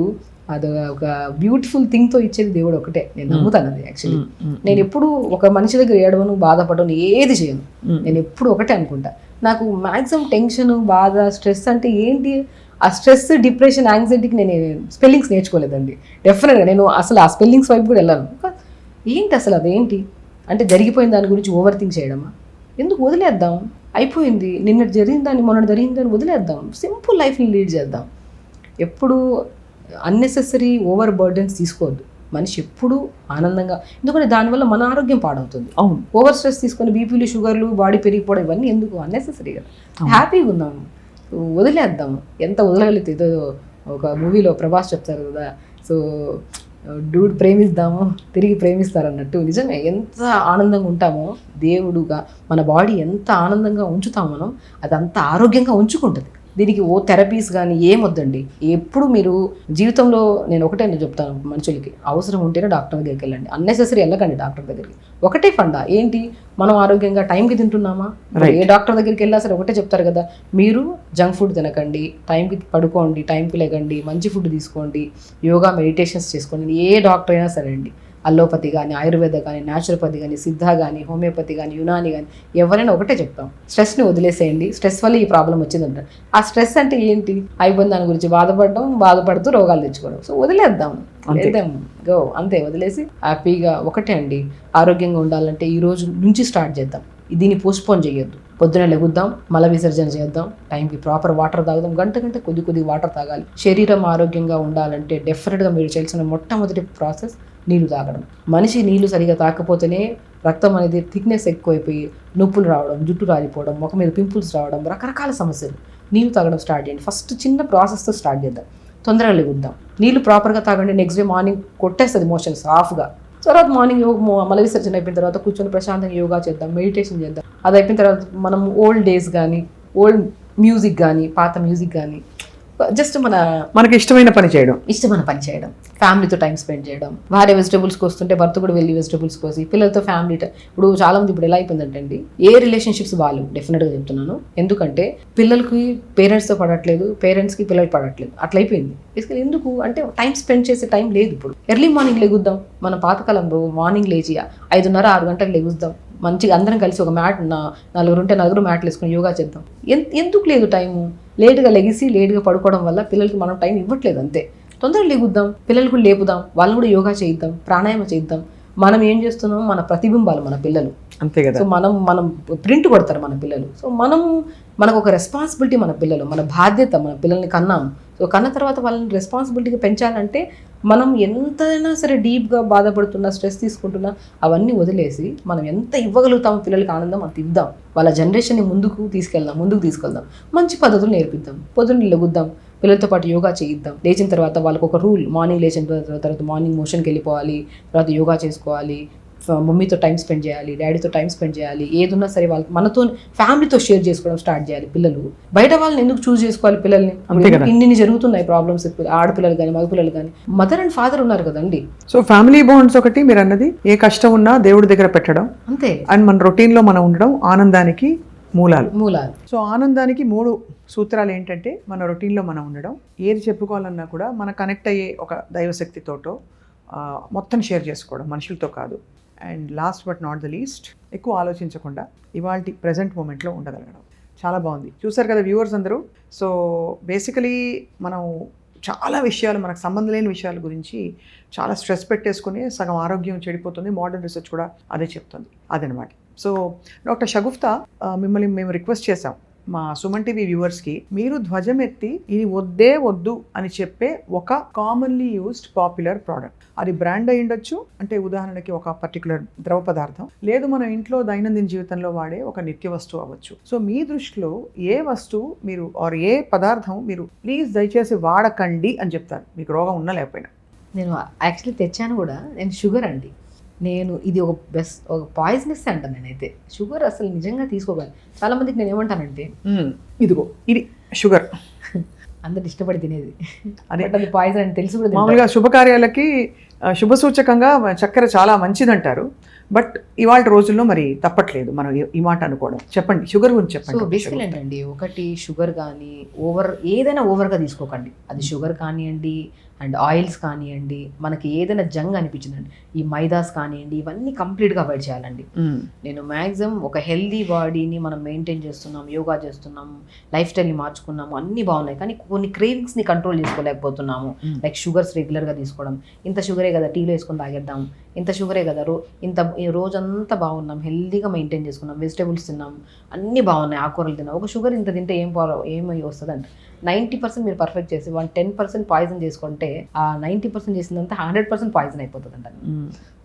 అది ఒక బ్యూటిఫుల్ థింగ్తో ఇచ్చేది దేవుడు ఒకటే. నేను నమ్ముతాను అది. యాక్చువల్లీ నేను ఎప్పుడు ఒక మనిషి దగ్గర ఏడవను, బాధపడను, ఏది చేయను. నేను ఎప్పుడు ఒకటే అనుకుంటా, నాకు మ్యాక్సిమం టెన్షన్, బాధ, స్ట్రెస్ అంటే ఏంటి, ఆ స్ట్రెస్, డిప్రెషన్, యాంగ్జైటీకి నేను స్పెల్లింగ్స్ నేర్చుకోలేదండి. డెఫినెట్గా నేను అసలు ఆ స్పెల్లింగ్స్ వైపు కూడా వెళ్ళాను. ఏంటి అసలు అదేంటి అంటే, జరిగిపోయిన దాని గురించి ఓవర్ థింక్ చేయడమా? ఎందుకు, వదిలేద్దాం, అయిపోయింది, నిన్న జరిగిన దాన్ని మొన్న జరిగిన దాన్ని వదిలేద్దాం, సింపుల్ లైఫ్ని లీడ్ చేద్దాం. ఎప్పుడు అన్నెసెసరీ ఓవర్ బర్డెన్స్ తీసుకోవద్దు. మనిషి ఎప్పుడు ఆనందంగా, ఎందుకంటే దానివల్ల మన ఆరోగ్యం పాడవుతుంది. అవును. ఓవర్ స్ట్రెస్ తీసుకొని బీపీలు, షుగర్లు, బాడీ పెరిగిపోవడం ఇవన్నీ ఎందుకు, అన్నెసెసరీ కదా. హ్యాపీగా ఉందాం, వదిలేద్దాం. ఎంత వదలగలిగితే, ఏదో ఒక మూవీలో ప్రభాస్ చెప్తారు కదా, సో డూడ్ ప్రేమిద్దాము తిరిగి ప్రేమిస్తారన్నట్టు. నిజమే, ఎంత ఆనందంగా ఉంటామో దేవుడుగా మన బాడీ ఎంత ఆనందంగా ఉంచుతామో మనం, అది అంత ఆరోగ్యంగా ఉంచుకుంటుంది. దీనికి ఓ థెరపీస్ కానీ ఏమొద్దండి. ఎప్పుడు మీరు జీవితంలో, నేను ఒకటే చెప్తాను మనుషులకి, అవసరం ఉంటేనే డాక్టర్ దగ్గరికి వెళ్ళండి, అన్నెసెసరీ వెళ్ళకండి డాక్టర్ దగ్గరికి. ఒకటే ఫండా ఏంటి, మనం ఆరోగ్యంగా టైంకి తింటున్నామా? ఏ డాక్టర్ దగ్గరికి వెళ్ళా సరే ఒకటే చెప్తారు కదా, మీరు జంక్ ఫుడ్ తినకండి, టైంకి పడుకోండి, టైంకి లేకండి, మంచి ఫుడ్ తీసుకోండి, యోగా, మెడిటేషన్స్ చేసుకోండి. ఏ డాక్టర్ అయినా సరే అండి, అల్లోపతి కానీ, ఆయుర్వేద కానీ, న్యాచురోపతి కానీ, సిద్ధ కానీ, హోమియోపతి కానీ, యునాని కానీ, ఎవరైనా ఒకటే చెప్తాం, స్ట్రెస్ని వదిలేసేయండి, స్ట్రెస్ వల్ల ఈ ప్రాబ్లం వచ్చిందంటారు. ఆ స్ట్రెస్ అంటే ఏంటి, అయిపోయిన దాని గురించి బాధపడుతూ రోగాలు తెచ్చుకోవడం. సో వదిలేద్దాం, గో అంతే, వదిలేసి హ్యాపీగా. ఒకటే అండి, ఆరోగ్యంగా ఉండాలంటే ఈ రోజు నుంచి స్టార్ట్ చేద్దాం. దీన్ని పోస్ట్పోన్ చేయొద్దు. పొద్దున లెగుద్దాం, మల విసర్జన చేద్దాం, టైంకి ప్రాపర్ వాటర్ తాగుదాం, గంట కొద్ది వాటర్ తాగాలి. శరీరం ఆరోగ్యంగా ఉండాలంటే డెఫినెట్గా మీరు చేయాల్సిన మొట్టమొదటి ప్రాసెస్ నీళ్లు తాగడం. మనిషి నీళ్లు సరిగా తాకపోతేనే రక్తం అనేది థిక్నెస్ ఎక్కువైపోయి నొప్పులు రావడం, జుట్టు రాలిపోవడం, ముఖం మీద పింపుల్స్ రావడం, రకరకాల సమస్యలు. నీళ్లు తాగడం స్టార్ట్ చేయండి. ఫస్ట్ చిన్న ప్రాసెస్తో స్టార్ట్ చేద్దాం. తొందరగా లెగుద్దాం, నీళ్లు ప్రాపర్గా తాగండి. నెక్స్ట్ డే మార్నింగ్ కొట్టేస్తుంది మోషన్స్ సాఫ్గా. తర్వాత మార్నింగ్ మల విసర్జన అయిపోయిన తర్వాత కూర్చొని ప్రశాంతంగా యోగా చేద్దాం, మెడిటేషన్ చేద్దాం. అది అయిపోయిన తర్వాత మనం ఓల్డ్ డేస్ కానీ, ఓల్డ్ మ్యూజిక్ కానీ, పాత మ్యూజిక్ కానీ, జస్ట్ మనకి ఇష్టమైన పని చేయడం, ఫ్యామిలీతో టైం స్పెండ్ చేయడం. భార్య వెజిటబుల్స్కి వస్తుంటే భర్త కూడా వెళ్ళి వెజిటబుల్స్ కోసి, పిల్లలతో ఫ్యామిలీ ఇప్పుడు చాలా మంది ఇప్పుడు ఎలా అయిపోయిందంటే అండి, ఏ రిలేషన్షిప్స్ వాళ్ళు, డెఫినెట్గా చెప్తున్నాను, ఎందుకంటే పిల్లలకి పేరెంట్స్తో పడట్లేదు, పేరెంట్స్కి పిల్లలు పడట్లేదు, అట్లా అయిపోయింది. బేసికలీ ఎందుకు అంటే టైం స్పెండ్ చేసే టైం లేదు. ఇప్పుడు ఎర్లీ మార్నింగ్ లెగుద్దాం. మన పాతకాలంలో మార్నింగ్ లేచి 5:30-6 గంటలకు లెగుద్దాం, మంచిగా అందరం కలిసి ఒక మ్యాట్, నలుగురు మ్యాట్లు వేసుకొని యోగా చేద్దాం. ఎందుకు లేదు టైము, లేటుగా లెగిసి లేటుగా పడుకోవడం వల్ల పిల్లలకి మనం టైం ఇవ్వట్లేదు. అంతే, తొందరగా లెగుద్దాం, పిల్లలు కూడా లేపుదాం, వాళ్ళు కూడా యోగా చేయిద్దాం, ప్రాణాయామం చేయిద్దాం. మనం ఏం చేస్తున్నాం, మన ప్రతిబింబాలు మన పిల్లలు, అంతే కదా. సో మనం ప్రింట్ కొడతారు మన పిల్లలు. సో మనకు ఒక రెస్పాన్సిబిలిటీ, మన పిల్లలు మన బాధ్యత. మన పిల్లల్ని కన్నాం, సో కన్న తర్వాత వాళ్ళని రెస్పాన్సిబిలిటీగా పెంచాలంటే మనం ఎంతైనా సరే డీప్గా బాధపడుతున్నా, స్ట్రెస్ తీసుకుంటున్నా, అవన్నీ వదిలేసి మనం ఎంత ఇవ్వగలుగుతామో పిల్లలకి ఆనందం అంత ఇద్దాం. వాళ్ళ జనరేషన్ని ముందుకు తీసుకెళ్దాం, మంచి పద్ధతులు నేర్పిద్దాం. పొద్దున్న లెగుద్దాం, పిల్లలతో పాటు యోగా చేయిద్దాం. లేచిన తర్వాత వాళ్ళకు ఒక రూల్, మార్నింగ్ లేచిన తర్వాత మార్నింగ్ మోషన్కి వెళ్ళిపోవాలి, తర్వాత యోగా చేసుకోవాలి, మమ్మీతో టైం స్పెండ్ చేయాలి, డాడీతో టైం స్పెండ్ చేయాలి. ఏదున్నా సరే వాళ్ళకి మనతో ఫ్యామిలీతో షేర్ చేసుకోవడం స్టార్ట్ చేయాలి. పిల్లలు బయట వాళ్ళని ఎందుకు చూస్ చేసుకోవాలి పిల్లల్ని, ఇన్ని జరుగుతున్నాయి ప్రాబ్లమ్స్. ఆడపిల్లలు కానీ మగపిల్లలు కానీ మదర్ అండ్ ఫాదర్ ఉన్నారు కదండి. సో ఫ్యామిలీ బాండ్స్ ఒకటి మీరు అన్నది, ఏ కష్టం ఉన్నా దేవుడి దగ్గర పెట్టడం, అంతే. అండ్ మన రొటీన్లో మనం ఉండడం ఆనందానికి మూలాలు. సో ఆనందానికి 3 సూత్రాలు ఏంటంటే, మన రొటీన్లో మనం ఉండడం, ఏది చెప్పుకోవాలన్నా కూడా మన కనెక్ట్ అయ్యే ఒక దైవశక్తితోటో మొత్తం షేర్ చేసుకోవడం, మనుషులతో కాదు. And last but not the least, ఎక్కువ ఆలోచించకుండా ఇవాల్టి ప్రజెంట్ మూమెంట్లో ఉండగలగడం. చాలా బాగుంది. చూసారు కదా వ్యూవర్స్ అందరూ. సో బేసికలీ మనం చాలా విషయాలు, మనకు సంబంధం లేని విషయాల గురించి చాలా స్ట్రెస్ పెట్టేసుకుని సగం ఆరోగ్యం చెడిపోతుంది. మోడర్న్ రీసెర్చ్ కూడా అదే చెప్తుంది. అదనమాట. సో డాక్టర్ షగుఫ్తా, మిమ్మల్ని మేము రిక్వెస్ట్ చేసాం, మా సుమన్ టీవీ వ్యూవర్స్కి మీరు ధ్వజం ఎత్తి ఇది వద్దే వద్దు అని చెప్పే ఒక కామన్లీ యూస్డ్ పాపులర్ ప్రోడక్ట్, అది బ్రాండ్ అయి ఉండొచ్చు, అంటే ఉదాహరణకి ఒక పర్టికులర్ ద్రవ పదార్థం, లేదు మన ఇంట్లో దైనందిన జీవితంలో వాడే ఒక నిత్య వస్తువు అవ్వచ్చు. సో మీ దృష్టిలో ఏ వస్తువు మీరు ఆర్ ఏ పదార్థం మీరు ప్లీజ్ దయచేసి వాడకండి అని చెప్తారు, మీకు రోగం ఉన్నా లేకపోయినా? నేను యాక్చువల్లీ తెచ్చాను కూడా, నేను షుగర్ అండి. నేను ఇది ఒక పాయిజనస్ అంటాను నేనైతే. షుగర్ అసలు నిజంగా తీసుకోగలను. చాలా మందికి నేను ఏమంటానంటే ఇదిగో ఇది షుగర్ అందరు ఇష్టపడి తినేది, అది పాయిజన్ అని తెలిసి కూడా మామూలుగా శుభకార్యాలకి శుభసూచకంగా చక్కెర చాలా మంచిదంటారు. బట్ ఇవాళ రోజుల్లో మరి తప్పట్లేదు మనం ఈ మాట అనుకోవడం. చెప్పండి షుగర్ గురించి చెప్పండి. సో బేసికల్ ఏంటండి, ఒకటి షుగర్ కానీ ఏదైనా ఓవర్గా తీసుకోకండి. అది షుగర్ కానివ్వండి అండ్ ఆయిల్స్ కానివ్వండి, మనకి ఏదైనా జంగ్ అనిపించిందండి, ఈ మైదాస్ కానివ్వండి, ఇవన్నీ కంప్లీట్గా అవాయిడ్ చేయాలండి. నేను మ్యాక్సిమం ఒక హెల్దీ బాడీని మనం మెయింటైన్ చేస్తున్నాం, యోగా చేస్తున్నాం, లైఫ్ స్టైల్ని మార్చుకున్నాము, అన్నీ బాగున్నాయి, కానీ కొన్ని క్రేవింగ్స్ని కంట్రోల్ చేసుకోలేకపోతున్నాము. లైక్ షుగర్స్ రెగ్యులర్గా తీసుకోవడం, ఇంత షుగరే కదా టీలో వేసుకొని తాగేద్దాం, ఇంత షుగరే కదా రోజంతా బాగున్నాం, హెల్దీగా మెయింటైన్ చేసుకున్నాం, వెజిటేబుల్స్ తిన్నాం, అన్నీ బాగున్నాయి, ఆకుకూరలు తిన్నాం, ఒక షుగర్ ఇంత తింటే ఏమై వస్తుంది అంటే 90% మీరు పర్ఫెక్ట్ చేసి 10% పాయిజన్ చేసుకుంటే ఆ 90% చేసిందంతా 100% పాయిజన్ అయిపోతుంది అంట.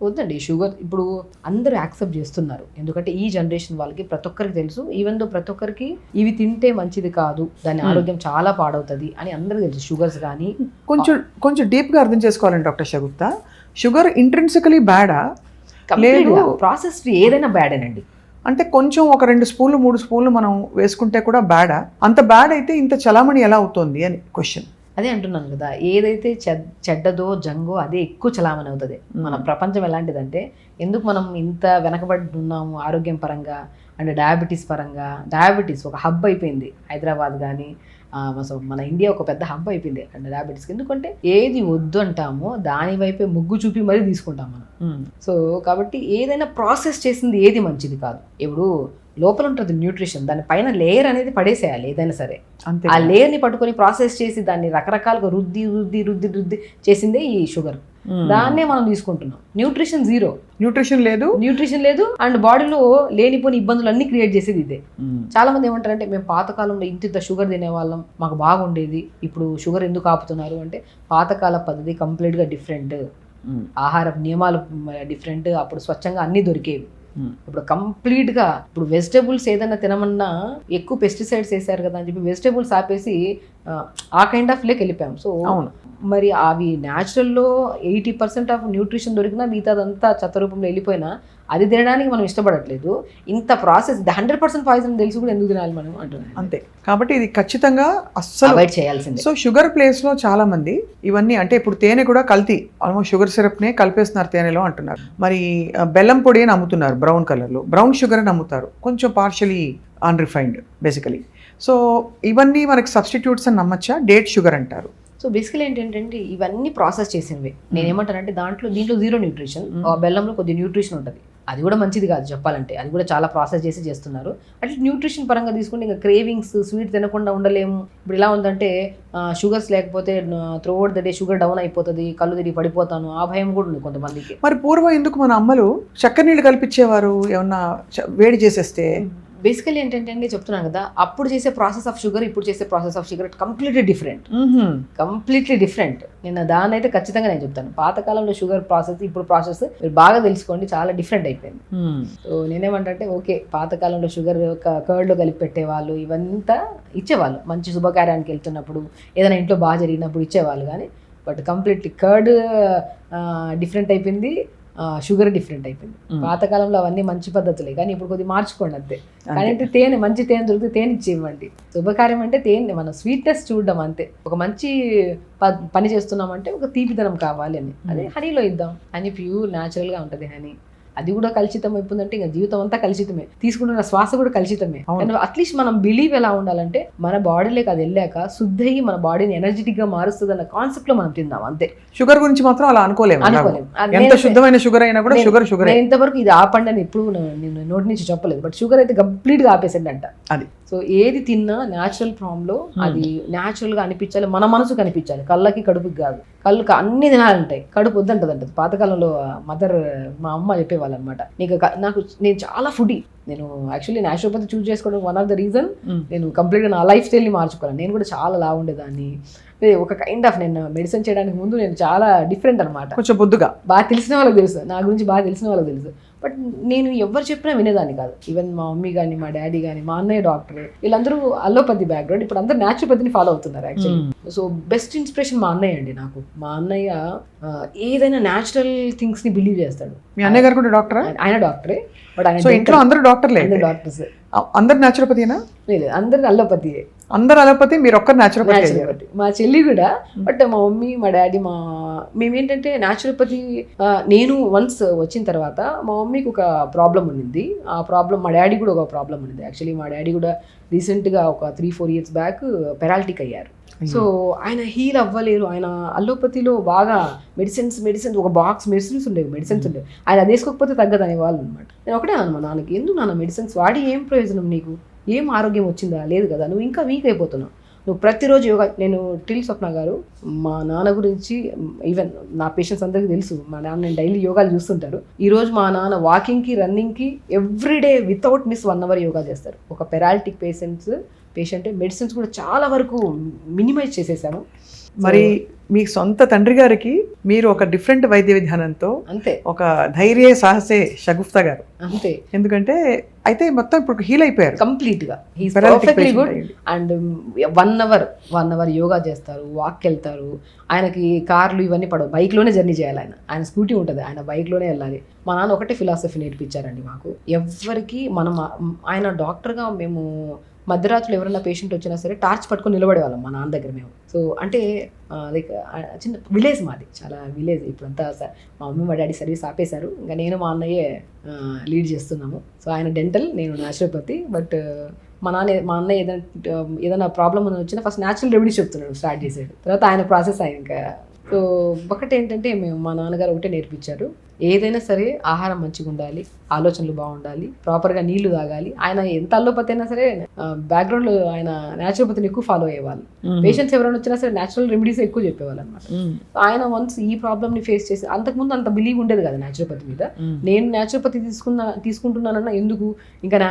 వద్దండి షుగర్. ఇప్పుడు అందరూ యాక్సెప్ట్ చేస్తున్నారు, ఎందుకంటే ఈ జనరేషన్ వాళ్ళకి ప్రతి ఒక్కరికి తెలుసు, ఈవెన్ దో ప్రతి ఒక్కరికి ఇవి తింటే మంచిది కాదు, దాని ఆరోగ్యం చాలా పాడవుతుంది అని అందరికీ తెలుసు. షుగర్స్ కానీ కొంచెం డీప్గా అర్థం చేసుకోవాలండి డాక్టర్ షగుప్తా. షుగర్ ఇంట్రిన్సికలీ బ్యాడా? లేదు, ప్రాసెస్ ఏదైనా బ్యాడేనండి. అంటే కొంచెం ఒక 2 స్పూన్లు 3 స్పూన్లు మనం వేసుకుంటే కూడా బ్యాడా? అంత బ్యాడ్ అయితే ఇంత చలామణి ఎలా అవుతుంది అని క్వశ్చన్. అదే అంటున్నాను కదా, ఏదైతే చెడ్డదో జంగో అదే ఎక్కువ చలామణి అవుతుంది. మన ప్రపంచం ఎలాంటిదంటే, ఎందుకు మనం ఇంత వెనకబడి ఉన్నాము ఆరోగ్యం పరంగా అండ్ డయాబెటీస్ పరంగా. డయాబెటీస్ ఒక హబ్ అయిపోయింది హైదరాబాద్ కానీ, మన ఇండియా ఒక పెద్ద హబ్ అయిపోయింది అండ్ డయాబెటీస్కి. ఎందుకంటే ఏది వద్దు అంటామో దాని వైపే ముగ్గు చూపి మరీ తీసుకుంటాం మనం. సో కాబట్టి ఏదైనా ప్రాసెస్ చేసింది ఏది మంచిది కాదు. ఇప్పుడు లోపల ఉంటుంది న్యూట్రిషన్, దాని పైన లేయర్ అనేది పడేసేయాలి ఏదైనా సరే. ఆ లేయర్ని పట్టుకొని ప్రాసెస్ చేసి దాన్ని రకరకాలుగా రుద్ది రుద్ది రుద్ది రుద్ది చేసిందే ఈ షుగర్. దాన్నే మనం తీసుకుంటున్నాం. న్యూట్రిషన్ జీరో, న్యూట్రిషన్ లేదు అండ్ బాడీలో లేనిపోని ఇబ్బందులు అన్ని క్రియేట్ చేసేది ఇదే. చాలా మంది ఏమంటారంటే, మేము పాతకాలంలో ఇంత షుగర్ తినేవాళ్ళం, మాకు బాగుండేది, ఇప్పుడు షుగర్ ఎందుకు ఆపుతున్నారు అంటే, పాతకాల పద్ధతి కంప్లీట్గా డిఫరెంట్, ఆహార నియమాలు డిఫరెంట్, అప్పుడు స్వచ్ఛంగా అన్నీ దొరికేవి. ఇప్పుడు కంప్లీట్గా ఇప్పుడు వెజిటేబుల్స్ ఏదైనా తినమన్నా ఎక్కువ పెస్టిసైడ్స్ వేసారు కదా అని చెప్పి వెజిటేబుల్స్ ఆపేసి ఆ కైండ్ ఆఫ్ లేకి వెళ్ళిపోయాం. సో మరి అవి న్యాచురల్లో 80% ఆఫ్ న్యూట్రిషన్ దొరికినా మిగతాదంతా చెత్త రూపంలో వెళ్ళిపోయినా అది తినడానికి మనం ఇష్టపడట్లేదు. ఇంత ప్రాసెస్ 100% పాయిజన్ తెలిసి కూడా ఎందుకు తినాలి మనం అంటున్నాం. అంతే. కాబట్టి ఇది ఖచ్చితంగా అస్సలు అవాయిడ్ చేయాల్సిందే. సో షుగర్ ప్లేస్లో చాలా మంది ఇవన్నీ, అంటే ఇప్పుడు తేనె కూడా కల్తీ, ఆల్మోస్ట్ షుగర్ సిరప్నే కలిపేస్తున్నారు తేనెలో అంటున్నారు. మరి బెల్లం పొడి అని అమ్ముతున్నారు బ్రౌన్ కలర్లో, బ్రౌన్ షుగర్ అని అమ్ముతారు, కొంచెం పార్షియలీ అన్రిఫైన్డ్ బేసికలీ. సో ఇవన్నీ మనకి సబ్స్టిట్యూట్స్ అని నమ్మచ్చా? డేట్ షుగర్ అంటారు. సో బేసికలీ ఏంటంటే ఇవన్నీ ప్రాసెస్ చేసినవి. నేను ఏమంటానంటే దీంట్లో జీరో న్యూట్రిషన్, బెల్లంలో కొద్ది న్యూట్రిషన్ ఉంటుంది, అది కూడా మంచిది కాదు చెప్పాలంటే, అది కూడా చాలా ప్రాసెస్ చేసి చేస్తున్నారు. అట్లా న్యూట్రిషన్ పరంగా తీసుకుంటే ఇంకా క్రేవింగ్స్, స్వీట్ తినకుండా ఉండలేము. ఇప్పుడు ఎలా ఉందంటే షుగర్స్ లేకపోతే throughout the day sugar down అయిపోతుంది, కళ్ళు తిరిగి పడిపోతాను, ఆ భయం కూడా ఉంది కొంతమందికి. మరి పూర్వం ఎందుకు మన అమ్మలు చక్కెర నీళ్ళు కల్పించేవారు ఏమన్నా వేడి చేసేస్తే? బేసికలీ ఏంటంటే అండి, చెప్తున్నాను కదా, అప్పుడు చేసే ప్రాసెస్ ఆఫ్ షుగర్ ఇప్పుడు చేసే process of sugar completely different. నేను దాని అయితే ఖచ్చితంగా నేను చెప్తాను. పాతకాలంలో షుగర్ ప్రాసెస్ ఇప్పుడు ప్రాసెస్ మీరు బాగా తెలుసుకోండి, చాలా డిఫరెంట్ అయిపోయింది. సో నేనేమంటే, ఓకే పాతకాలంలో షుగర్ కర్డ్లో కలిపి పెట్టేవాళ్ళు, ఇవంతా ఇచ్చేవాళ్ళు మంచి శుభకార్యానికి వెళ్తున్నప్పుడు, ఏదైనా ఇంట్లో బాగా జరిగినప్పుడు ఇచ్చేవాళ్ళు. కానీ బట్ కంప్లీట్లీ కర్డ్ డిఫరెంట్ అయిపోయింది, షుగర్ డిఫరెంట్ అయిపోయింది. పాతకాలంలో అవన్నీ మంచి పద్ధతులే, కానీ ఇప్పుడు కొద్దిగా మార్చుకోండి అంతే. కానీ అంటే తేనె, మంచి తేనె దొరికితే తేనె ఇచ్చేవ్వండి. శుభకార్యం అంటే తేనె, మనం స్వీట్నెస్ చూడడం అంతే. ఒక మంచి పని చేస్తున్నామంటే ఒక తీపిదనం కావాలి అని, అదే హనీలో ఇద్దాం. హనీ ప్యూర్ న్యాచురల్గా ఉంటుంది హనీ. అది కూడా కలుషితం అయిపోతుందంటే ఇంకా జీవితం అంతా కలుషితమే, తీసుకుంటున్న శ్వాస కూడా కలుషితమే. అట్లీస్ట్ మనం బిలీవ్ ఎలా ఉండాలంటే, మన బాడీలోకి అది వెళ్ళాక శుద్ధి మన బాడీని ఎనర్జెటిక్ గా మారుస్తుంది అన్న కాన్సెప్ట్ లో మనం తిందాం అంతే. షుగర్ గురించి మాత్రం అలా అనుకోలేము. ఎంత శుద్ధమైన షుగర్ అయినా కూడా షుగర్ ఇంతవరకు ఇది ఆపండి అని ఎప్పుడు నేను నోటి నుంచి చెప్పలేదు, బట్ షుగర్ అయితే కంప్లీట్ గా ఆపేసండి అంట. అది సో ఏది తిన్నా న్యాచురల్ ఫామ్ లో అది న్యాచురల్ గా అనిపించాలి, మన మనసు కనిపించాలి, కళ్ళకి కడుపుకి కాదు. కళ్ళుకి అన్ని తినాలంటాయి, కడుపు వద్దంటదంట. పాతకాలంలో మా అమ్మ చెప్పేవాళ్ళు అనమాట, నాకు నేను చాలా ఫుడీ, నేను యాక్చువల్లీ న్యాచురోపతి చూస్ చేసుకోవడం వన్ ఆఫ్ ద రీజన్ నేను కంప్లీట్గా నా లైఫ్ స్టైల్ని మార్చుకోవాలి. నేను కూడా చాలా లావు ఉండేదాన్ని, ఒక కైండ్ ఆఫ్ నేను మెడిసిన్ చేయడానికి ముందు నేను చాలా డిఫరెంట్ అనమాట. కొంచెం బొద్దుగా బాగా తెలిసిన వాళ్ళకి తెలుసు, నా గురించి బాగా తెలిసిన వాళ్ళకి తెలుసు. బట్ నేను ఎవరు చెప్పినా వినేదాన్ని కాదు. ఈవెన్ మా మమ్మీ కానీ మా డాడీ కానీ మా అన్నయ్య డాక్టర్, వీళ్ళందరూ అల్లోపతి బ్యాక్గ్రౌండ్, ఇప్పుడు అందరూ న్యాచురోపతిని ఫాలో అవుతున్నారు యాక్చువల్లీ. సో బెస్ట్ ఇన్స్పిరేషన్ మా అన్నయ్య అండి నాకు. మా అన్నయ్య ఏదైనా న్యాచురల్ థింగ్స్ని బిలీవ్ చేస్తాడు. మీ అన్నయ్య గారు కూడా డాక్టరా? ఆయన డాక్టరే, బట్ ఆయన సో ఇంట్లో అందరూ డాక్టర్లే? డాక్టర్స్. అందరు న్యాచురోపతినా? లేదు, అందరు అల్లోపతియే. అందరు అలోపతి, మీరు ఒక్కరు న్యాచురోపతి. మా చెల్లి కూడా, బట్ మా మమ్మీ మా డాడీ మేమేంటంటే న్యాచురోపతి. నేను వన్స్ వచ్చిన తర్వాత మా మమ్మీకి ఒక ప్రాబ్లం ఉండింది. ఆ ప్రాబ్లం మా డాడీ కూడా ఒక ప్రాబ్లం ఉండింది. యాక్చువల్లీ మా డాడీ కూడా రీసెంట్గా ఒక 3-4 years బ్యాక్ పెరాలిటిక్ అయ్యారు. సో ఆయన హీల్ అవ్వలేరు. ఆయన అల్లోపతిలో బాగా మెడిసిన్స్ ఒక బాక్స్ మెడిసిన్స్ ఉండేవి. ఆయన అది వేసుకోకపోతే తగ్గదనే వాళ్ళు అనమాట. నేను ఒకటే అన్న మా నాన్నకి, ఎందుకు నాన్న మెడిసిన్స్ వాడి ఏం ప్రయోజనం, నీకు ఏం ఆరోగ్యం వచ్చిందా? లేదు కదా, నువ్వు ఇంకా వీక్ అయిపోతున్నావు. నువ్వు ప్రతిరోజు యోగా. నేను స్వప్న గారు మా నాన్న గురించి, ఈవెన్ నా పేషెంట్స్ అందరికీ తెలుసు, మా నాన్న నేను డైలీ యోగాలు చూస్తుంటారు. ఈరోజు మా నాన్న వాకింగ్కి రన్నింగ్కి everyday without miss 1 hour yoga చేస్తారు. ఒక పెరాలిటిక్ పేషెంట్ మెడిసిన్స్ కూడా చాలా వరకు మినిమైజ్ చేసేసాము. మరి మీ సొంత తండ్రి గారికి మీరు ఒక డిఫరెంట్ వైద్య విధానంతో, అంతే, ఒక ధైర్య సాహసే షగుఫ్తా గారు, అంతే. ఎందుకంటే అయితే మొత్తం ఇప్పుడు హీల్ అయిపోయారు కంప్లీట్గా. He's perfectly good. And 1 hour yoga చేస్తారు, వాక్కి వెళ్తారు. ఆయనకి కార్లు ఇవన్నీ పడవు, బైక్లోనే జర్నీ చేయాలి. ఆయన స్కూటీ ఉంటుంది, ఆయన బైక్లోనే వెళ్ళాలి. మా నాన్న ఒకటే ఫిలాసఫీ నేర్పించారండి మాకు. ఎవరికి ఆయన డాక్టర్గా మేము మధ్యరాత్రులు ఎవరైనా పేషెంట్ వచ్చినా సరే టార్చ్ పట్టుకొని నిలబడేవాళ్ళం మా నాన్న దగ్గర మేము. సో అంటే లైక్ చిన్న విలేజ్ మాది, చాలా విలేజ్. ఇప్పుడంతా మా మమ్మీ మా డాడీ సర్వీస్ ఆపేశారు, ఇంకా నేను మా అన్నయ్యే లీడ్ చేస్తున్నాము. సో ఆయన డెంటల్, నేను న్యాచురోపతి. బట్ మా అన్నయ్య ఏదైనా ప్రాబ్లం వచ్చినా ఫస్ట్ న్యాచురల్ రెమెడీస్ చెప్తున్నాడు, స్టార్ట్ చేసాడు. తర్వాత ఆయన ప్రాసెస్ ఆయన ఇంకా. సో ఒకటి ఏంటంటే మేము మా నాన్నగారు ఒకటే నేర్పించారు, ఏదైనా సరే ఆహారం మంచిగా ఉండాలి, ఆలోచనలు బాగుండాలి, ప్రాపర్గా నీళ్లు తాగాలి. ఆయన ఎంత అల్లోపతి అయినా సరే బ్యాక్గ్రౌండ్లో ఆయన న్యాచురోపతిని ఎక్కువ ఫాలో అయ్యేవాళ్ళు. పేషెంట్స్ ఎవరైనా వచ్చినా సరే న్యాచురల్ రెమెడీస్ ఎక్కువ చెప్పేవాళ్ళు అనమాట. ఆయన వన్స్ ఈ ప్రాబ్లమ్ని ఫేస్ చేసి, అంతకుముందు అంత బిలీవ్ ఉండేది కదా న్యాచురోపతి మీద. నేను న్యాచురోపతి తీసుకుంటున్నానన్నా ఎందుకు ఇంకా నా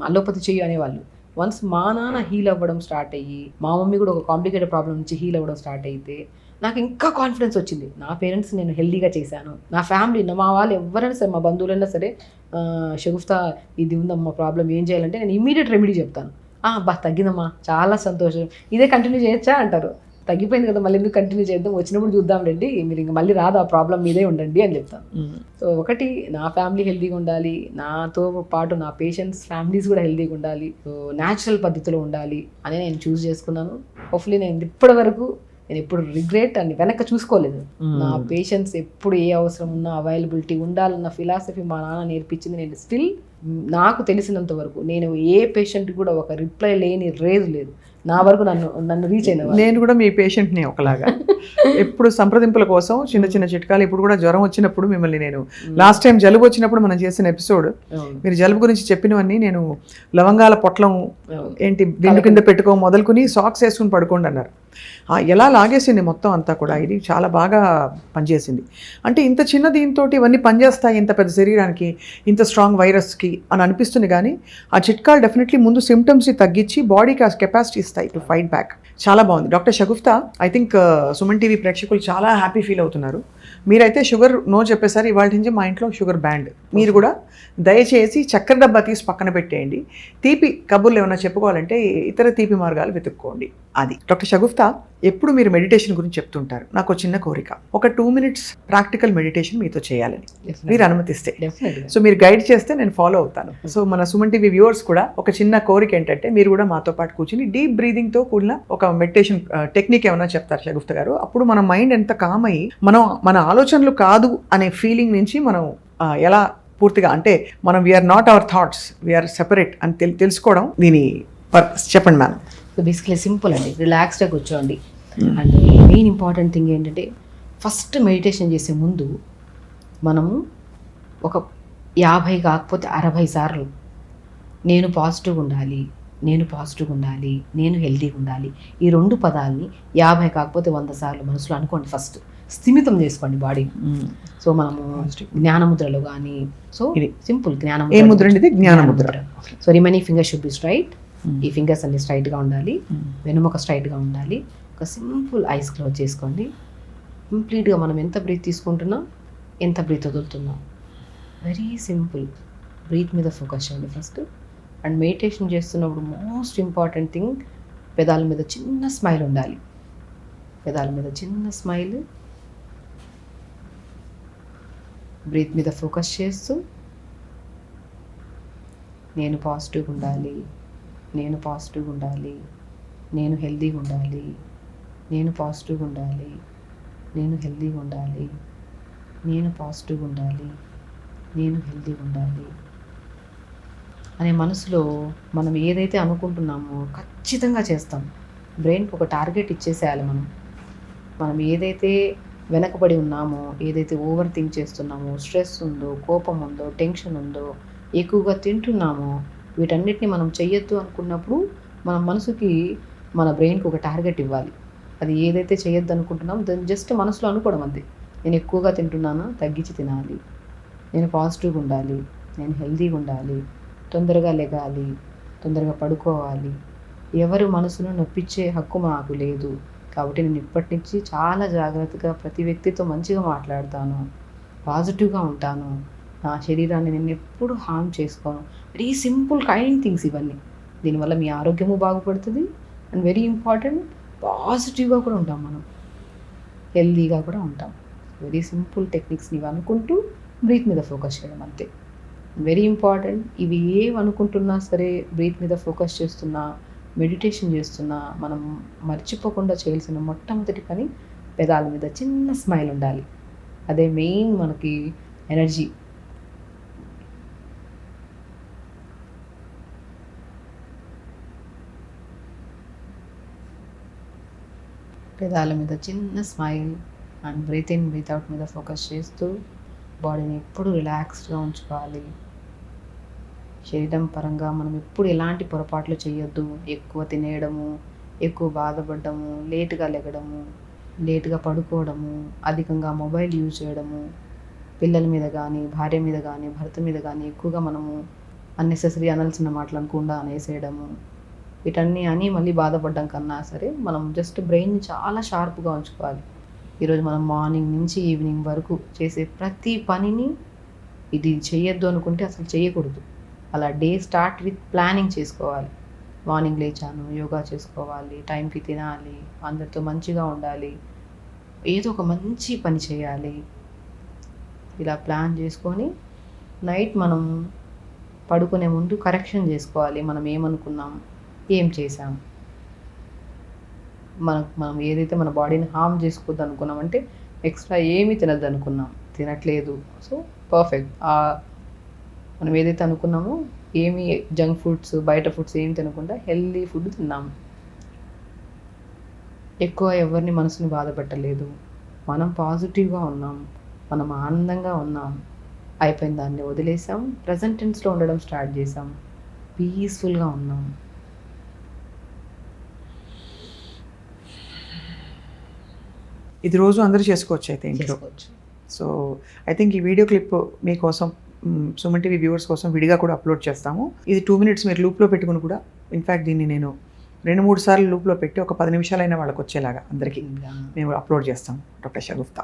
అల్లోపతి చెయ్యి అనేవాళ్ళు. వన్స్ మా నాన్న హీల్ అవ్వడం స్టార్ట్ అయ్యి, మా మమ్మీ కూడా ఒక కాంప్లికేటెడ్ ప్రాబ్లం నుంచి హీల్ అవ్వడం స్టార్ట్ అయితే నాకు ఇంకా కాన్ఫిడెన్స్ వచ్చింది. నా పేరెంట్స్ నేను హెల్దీగా చేశాను, నా ఫ్యామిలీ, మా వాళ్ళు ఎవరైనా సరే, మా బంధువులైనా సరే, షగుఫ్తా ఇది ఉందమ్మా ప్రాబ్లం, ఏం చేయాలంటే నేను ఇమీడియట్ రెమెడీ చెప్తాను. తగ్గిందమ్మా, చాలా సంతోషం, ఇదే కంటిన్యూ చేయొచ్చా అంటారు. తగ్గిపోయింది కదా, మళ్ళీ ఎందుకు కంటిన్యూ చేద్దాం, వచ్చినప్పుడు చూద్దాం రండి, మీరు ఇంకా మళ్ళీ రాదు, ఆ ప్రాబ్లం మీదే ఉండండి అని చెప్తాను. సో ఒకటి, నా ఫ్యామిలీ హెల్దీగా ఉండాలి, నాతో పాటు నా పేషెంట్స్ ఫ్యామిలీస్ కూడా హెల్దీగా ఉండాలి, సో న్యాచురల్ పద్ధతిలో ఉండాలి అని నేను చూస్ చేసుకున్నాను. హోప్ఫుల్లీ నేను ఇప్పటి వరకు నేను ఎప్పుడు రిగ్రెట్ అని వెనక్కి చూసుకోలేదు. నా పేషెంట్స్ ఎప్పుడు ఏ అవసరం ఉన్నా అవైలబిలిటీ ఉండాలన్న ఫిలాసఫీ మా నాన్న నేర్పించింది. నేను స్టిల్ నాకు తెలిసినంత వరకు నేను ఏ పేషెంట్ కూడా ఒక రిప్లై లేని రేజ్ లేదు. నా వరకు నన్ను రీచ్ అయిన నేను కూడా మీ పేషెంట్ని ఒకలాగా ఎప్పుడు సంప్రదింపుల కోసం చిన్న చిన్న చిట్కాలు. ఇప్పుడు కూడా జ్వరం వచ్చినప్పుడు మిమ్మల్ని నేను లాస్ట్ టైం జలుబు వచ్చినప్పుడు మనం చేసిన ఎపిసోడ్, మీరు జలుబు గురించి చెప్పినవన్నీ నేను లవంగాల పొట్లం ఏంటి దిండు కింద పెట్టుకో మొదలుకుని సాక్స్ వేసుకుని పడుకోండి అన్నారు. ఎలా లాగేసింది మొత్తం అంతా కూడా. ఇది చాలా బాగా పనిచేసింది. అంటే ఇంత చిన్న దీంతో ఇవన్నీ పనిచేస్తాయి ఇంత పెద్ద శరీరానికి, ఇంత స్ట్రాంగ్ వైరస్కి అని అనిపిస్తుంది. కానీ ఆ చిట్కాలు డెఫినెట్లీ ముందు సిమ్టమ్స్ని తగ్గించి బాడీకి ఆ కెపాసిటీ ఇస్తాయి టు ఫైట్ బ్యాక్. చాలా బాగుంది doctor Shagufta. I think Suman TV ప్రేక్షకులు చాలా హ్యాపీ ఫీల్ అవుతున్నారు. మీరైతే షుగర్ నో చెప్పేసారు. ఇవాళ నుంచి మా ఇంట్లో షుగర్ బ్యాండ్. మీరు కూడా దయచేసి చక్కెర డబ్బా తీసి పక్కన పెట్టేయండి. తీపి కబుర్లు ఏమైనా చెప్పుకోవాలంటే ఇతర తీపి మార్గాలు వెతుక్కోండి. అది డాక్టర్ షగుఫ్తా, ఎప్పుడు మీరు మెడిటేషన్ గురించి చెప్తుంటారు. నాకు చిన్న కోరిక, ఒక 2 minutes ప్రాక్టికల్ మెడిటేషన్ మీతో చేయాలని మీరు అనుమతిస్తే. సో మీరు గైడ్ చేస్తే నేను ఫాలో అవుతాను. సో మన సుమన్ టీవీ వ్యూవర్స్ కూడా ఒక చిన్న కోరిక ఏంటంటే, మీరు కూడా మాతో పాటు కూర్చుని డీప్ బ్రీదింగ్తో కూడిన ఒక మెడిటేషన్ టెక్నిక్ ఏమైనా చెప్తారు షగుఫ్తా గారు. అప్పుడు మన మైండ్ ఎంత కామ్ అయ్యి మన ఆలోచనలు కాదు అనే ఫీలింగ్ నుంచి మనం ఎలా పూర్తిగా, అంటే మనం we are not our thoughts, we are separate అని తెలుసుకోవడం దీని పర్పస్. చెప్పండి మేడం. సో బేసికలీ సింపుల్ అండి, రిలాక్స్డ్గా కూర్చోండి. అండ్ మెయిన్ ఇంపార్టెంట్ థింగ్ ఏంటంటే, ఫస్ట్ మెడిటేషన్ చేసే ముందు మనము ఒక 50 కాకపోతే 60 సార్లు నేను పాజిటివ్గా ఉండాలి, నేను హెల్తీగా ఉండాలి, ఈ 2 పదాలని 50 కాకపోతే 100 సార్లు మనసులో అనుకోండి ఫస్ట్. స్థిమితం చేసుకోండి బాడీ. సో మనము జ్ఞానముద్రలో కానీ, సో ఇది సింపుల్ ఏ జ్ఞానముద్ర. ముద్ర అండి ఇది? జ్ఞానముద్ర. So remaining finger should be straight. ఈ ఫింగర్స్ అన్ని స్ట్రైట్గా ఉండాలి, వెనుముక స్ట్రైట్గా ఉండాలి. ఒక సింపుల్ ఐస్ క్లోజ్ చేసుకోండి. కంప్లీట్గా మనం ఎంత బ్రీత్ తీసుకుంటున్నాం, ఎంత బ్రీత్ వదులుతున్నాం, వెరీ సింపుల్. బ్రీత్ మీద ఫోకస్ చేయండి ఫస్ట్. అండ్ మెడిటేషన్ చేస్తున్నప్పుడు మోస్ట్ ఇంపార్టెంట్ థింగ్, పెదాల మీద చిన్న స్మైల్ ఉండాలి. పెదాల మీద చిన్న స్మైల్, బ్రీత్ మీద ఫోకస్ చేస్తూ నేను పాజిటివ్గా ఉండాలి, నేను పాజిటివ్గా ఉండాలి, నేను హెల్తీగా ఉండాలి, నేను పాజిటివ్గా ఉండాలి, నేను హెల్తీగా ఉండాలి, నేను పాజిటివ్గా ఉండాలి, నేను హెల్తీగా ఉండాలి అనే మనసులో మనం ఏదైతే అనుకుంటున్నామో ఖచ్చితంగా చేస్తాం. బ్రెయిన్కి ఒక టార్గెట్ ఇచ్చేసేయాలి. మనం ఏదైతే వెనకబడి ఉన్నామో, ఏదైతే ఓవర్ థింక్ చేస్తున్నామో, స్ట్రెస్ ఉందో, కోపం ఉందో, టెన్షన్ ఉందో, ఎక్కువగా తింటున్నామో, వీటన్నిటిని మనం చెయ్యొద్దు అనుకున్నప్పుడు మన మనసుకి, మన బ్రెయిన్కి ఒక టార్గెట్ ఇవ్వాలి. అది ఏదైతే చేయొద్దు అనుకుంటున్నామో దాన్ని జస్ట్ మనసులో అనుకోవడం అంతే. నేను ఎక్కువగా తింటున్నానా, తగ్గించి తినాలి, నేను పాజిటివ్గా ఉండాలి, నేను హెల్తీగా ఉండాలి, తొందరగా లెగాలి, తొందరగా పడుకోవాలి, ఎవరు మనసును నొప్పించే హక్కు మాకు లేదు, కాబట్టి నేను ఇప్పటి నుంచి చాలా జాగ్రత్తగా ప్రతి వ్యక్తితో మంచిగా మాట్లాడతాను, పాజిటివ్గా ఉంటాను, నా శరీరాన్ని నేను ఎప్పుడు హార్మ్ చేసుకోను. వెరీ సింపుల్ కైండ్ థింగ్స్ ఇవన్నీ. దీనివల్ల మీ ఆరోగ్యము బాగుపడుతుంది. అండ్ వెరీ ఇంపార్టెంట్, పాజిటివ్గా కూడా ఉంటాం, మనం హెల్తీగా కూడా ఉంటాం. వెరీ సింపుల్ టెక్నిక్స్ని ఇవి అనుకుంటూ బ్రీత్ మీద ఫోకస్ చేయడం అంతే. Very important. ఇవి ఏమనుకుంటున్నా సరే, బ్రీత్ మీద ఫోకస్ చేస్తున్నా, మెడిటేషన్ చేస్తున్నా, మనం మర్చిపోకుండా చేయాల్సిన మొట్టమొదటి పని పెదాల మీద చిన్న స్మైల్ ఉండాలి. అదే మెయిన్ మనకి ఎనర్జీ. పెదాల మీద చిన్న smile and breathe in breathe out మీద ఫోకస్ చేస్తూ బాడీని ఎప్పుడు రిలాక్స్డ్గా ఉంచుకోవాలి. శరీరం పరంగా మనం ఎప్పుడు ఎలాంటి పొరపాట్లు చేయొద్దు. ఎక్కువ తినేయడము, ఎక్కువ బాధపడము, లేటుగా లెగడము, లేటుగా పడుకోవడము, అధికంగా మొబైల్ యూజ్ చేయడము, పిల్లల మీద కానీ, భార్య మీద కానీ, భర్త మీద కానీ ఎక్కువగా మనము అన్నెసెసరీ అనాల్సిన మాటలు అనుకుండా అనేసేయడము, వీటన్నీ అని మళ్ళీ బాధపడడం కన్నా సరే మనం జస్ట్ బ్రెయిన్ని చాలా షార్ప్గా ఉంచుకోవాలి. ఈరోజు మనం మార్నింగ్ నుంచి ఈవినింగ్ వరకు చేసే ప్రతి పనిని ఇది చేయొద్దు అనుకుంటే అసలు చేయకూడదు. అలా డే స్టార్ట్ విత్ ప్లానింగ్ చేసుకోవాలి. మార్నింగ్ లేచాను, యోగా చేసుకోవాలి, టైంకి తినాలి, అందరితో మంచిగా ఉండాలి, ఏదో ఒక మంచి పని చేయాలి. ఇలా ప్లాన్ చేసుకొని నైట్ మనం పడుకునే ముందు కరెక్షన్ చేసుకోవాలి. మనం ఏమనుకున్నాం, ఏం చేసాం, మనం ఏదైతే మన బాడీని హార్మ్ చేసుకోవద్దు అనుకున్నామంటే ఎక్స్ట్రా ఏమీ తినద్దు అనుకున్నాం, తినట్లేదు. So perfect. మనం ఏదైతే అనుకున్నామో ఏమీ జంక్ ఫుడ్స్, బయట ఫుడ్స్ ఏమి తినకుండా హెల్దీ ఫుడ్ తిన్నాము. ఎక్కువ ఎవరిని మనసుని బాధ పెట్టలేదు, మనం పాజిటివ్గా ఉన్నాం, మనం ఆనందంగా ఉన్నాం. అయిపోయిన దాన్ని వదిలేసాం, ప్రజెంట్ టెన్స్లో ఉండడం స్టార్ట్ చేసాం, పీస్ఫుల్గా ఉన్నాం. ఇది రోజు అందరూ చేసుకోవచ్చు అయితే ఇంట్లో. చేసుకోవచ్చు. సో ఐ థింక్ ఈ వీడియో క్లిప్ మీకోసం, సుమన్ టీవీ వ్యూవర్స్ కోసం విడిగా కూడా అప్లోడ్ చేస్తాము. ఇది 2 minutes మీరు లూప్లో పెట్టుకుని కూడా, ఇన్ఫ్యాక్ట్ దీన్ని నేను 2-3 సార్లు లూప్లో పెట్టి ఒక 10 నిమిషాలైనా వాళ్ళకి వచ్చేలాగా అందరికీ మేము అప్లోడ్ చేస్తాం. డాక్టర్ షగుఫ్తా,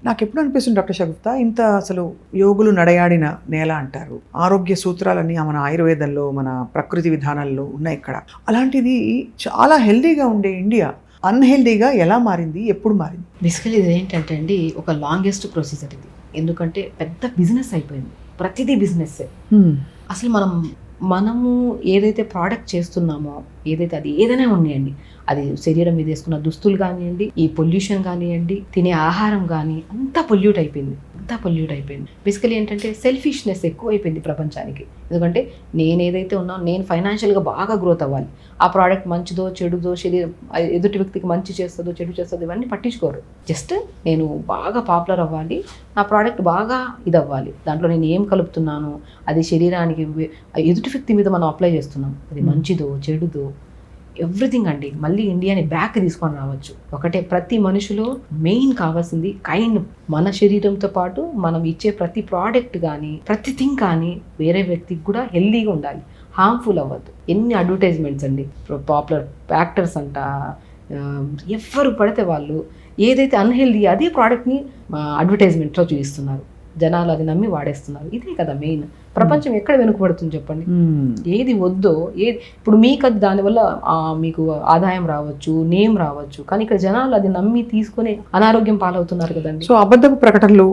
నాకు ఎప్పుడు అనిపిస్తుంది డాక్టర్ షగుఫ్తా, ఇంత అసలు యోగులు నడయాడిన నేల అంటారు. ఆరోగ్య సూత్రాలన్నీ మన ఆయుర్వేదంలో, మన ప్రకృతి విధానాల్లో ఉన్నాయి ఇక్కడ. అలాంటిది చాలా హెల్దీగా ఉండే ఇండియా అన్హెల్దీగా ఎలా మారింది, ఎప్పుడు మారింది? బేసికలీ ఇది ఏంటంటే అండి, ఒక లాంగెస్ట్ ప్రొసీజర్ ఇది. ఎందుకంటే పెద్ద బిజినెస్ అయిపోయింది, ప్రతిదీ బిజినెస్సే. అసలు మనము ఏదైతే ప్రోడక్ట్ చేస్తున్నామో, ఏదైతే అది ఏదైనా ఉన్నాయండి, అది శరీరం మీద వేసుకున్న దుస్తులు కానివ్వండి, ఈ పొల్యూషన్ కానివ్వండి, తినే ఆహారం కానీ, అంతా పొల్యూట్ అయిపోయింది. బేసికలీ ఏంటంటే సెల్ఫిష్నెస్ ఎక్కువ అయిపోయింది ప్రపంచానికి. ఎందుకంటే నేను ఏదైతే ఉన్నానో, నేను ఫైనాన్షియల్గా బాగా గ్రోత్ అవ్వాలి, ఆ ప్రోడక్ట్ మంచిదో చెడుదో, శరీరం ఎదుటి వ్యక్తికి మంచి చేస్తుందో చెడు చేస్తుందో ఇవన్నీ పట్టించుకోరు. జస్ట్ నేను బాగా పాపులర్ అవ్వాలి, నా ప్రోడక్ట్ బాగా ఇది అవ్వాలి, దాంట్లో నేను ఏం కలుపుతున్నాను, అది శరీరానికి ఎదుటి వ్యక్తి మీద మనం అప్లై చేస్తున్నాం, అది మంచిదో చెడుదో ఎవ్రీథింగ్ అండి. మళ్ళీ ఇండియాని బ్యాక్ తీసుకొని రావచ్చు. ఒకటే, ప్రతి మనిషిలో మెయిన్ కావాల్సింది కైండ్. మన శరీరంతో పాటు మనం ఇచ్చే ప్రతి ప్రోడక్ట్ కానీ ప్రతి థింగ్ కానీ వేరే వ్యక్తికి కూడా హెల్దీగా ఉండాలి, హార్మ్ఫుల్ అవ్వద్దు. ఎన్ని అడ్వర్టైజ్మెంట్స్ అండి, పాపులర్ యాక్టర్స్ అంట, ఎవరు పడితే వాళ్ళు ఏదైతే అన్హెల్దీ అదే ప్రోడక్ట్ని అడ్వర్టైజ్మెంట్లో చూపిస్తున్నారు, జనాలు అది నమ్మి వాడేస్తున్నారు. ఇదే కదా మెయిన్. ప్రపంచం ఎక్కడ వెనుకబడుతుంది చెప్పండి? ఏది వద్దో, ఇప్పుడు మీకు అది దానివల్ల మీకు ఆదాయం రావచ్చు, నేమ్ రావచ్చు, కానీ ఇక్కడ జనాలు అది నమ్మి తీసుకొని అనారోగ్యం పాలవుతున్నారు కదండి. సో అబద్ధపు ప్రకటనలు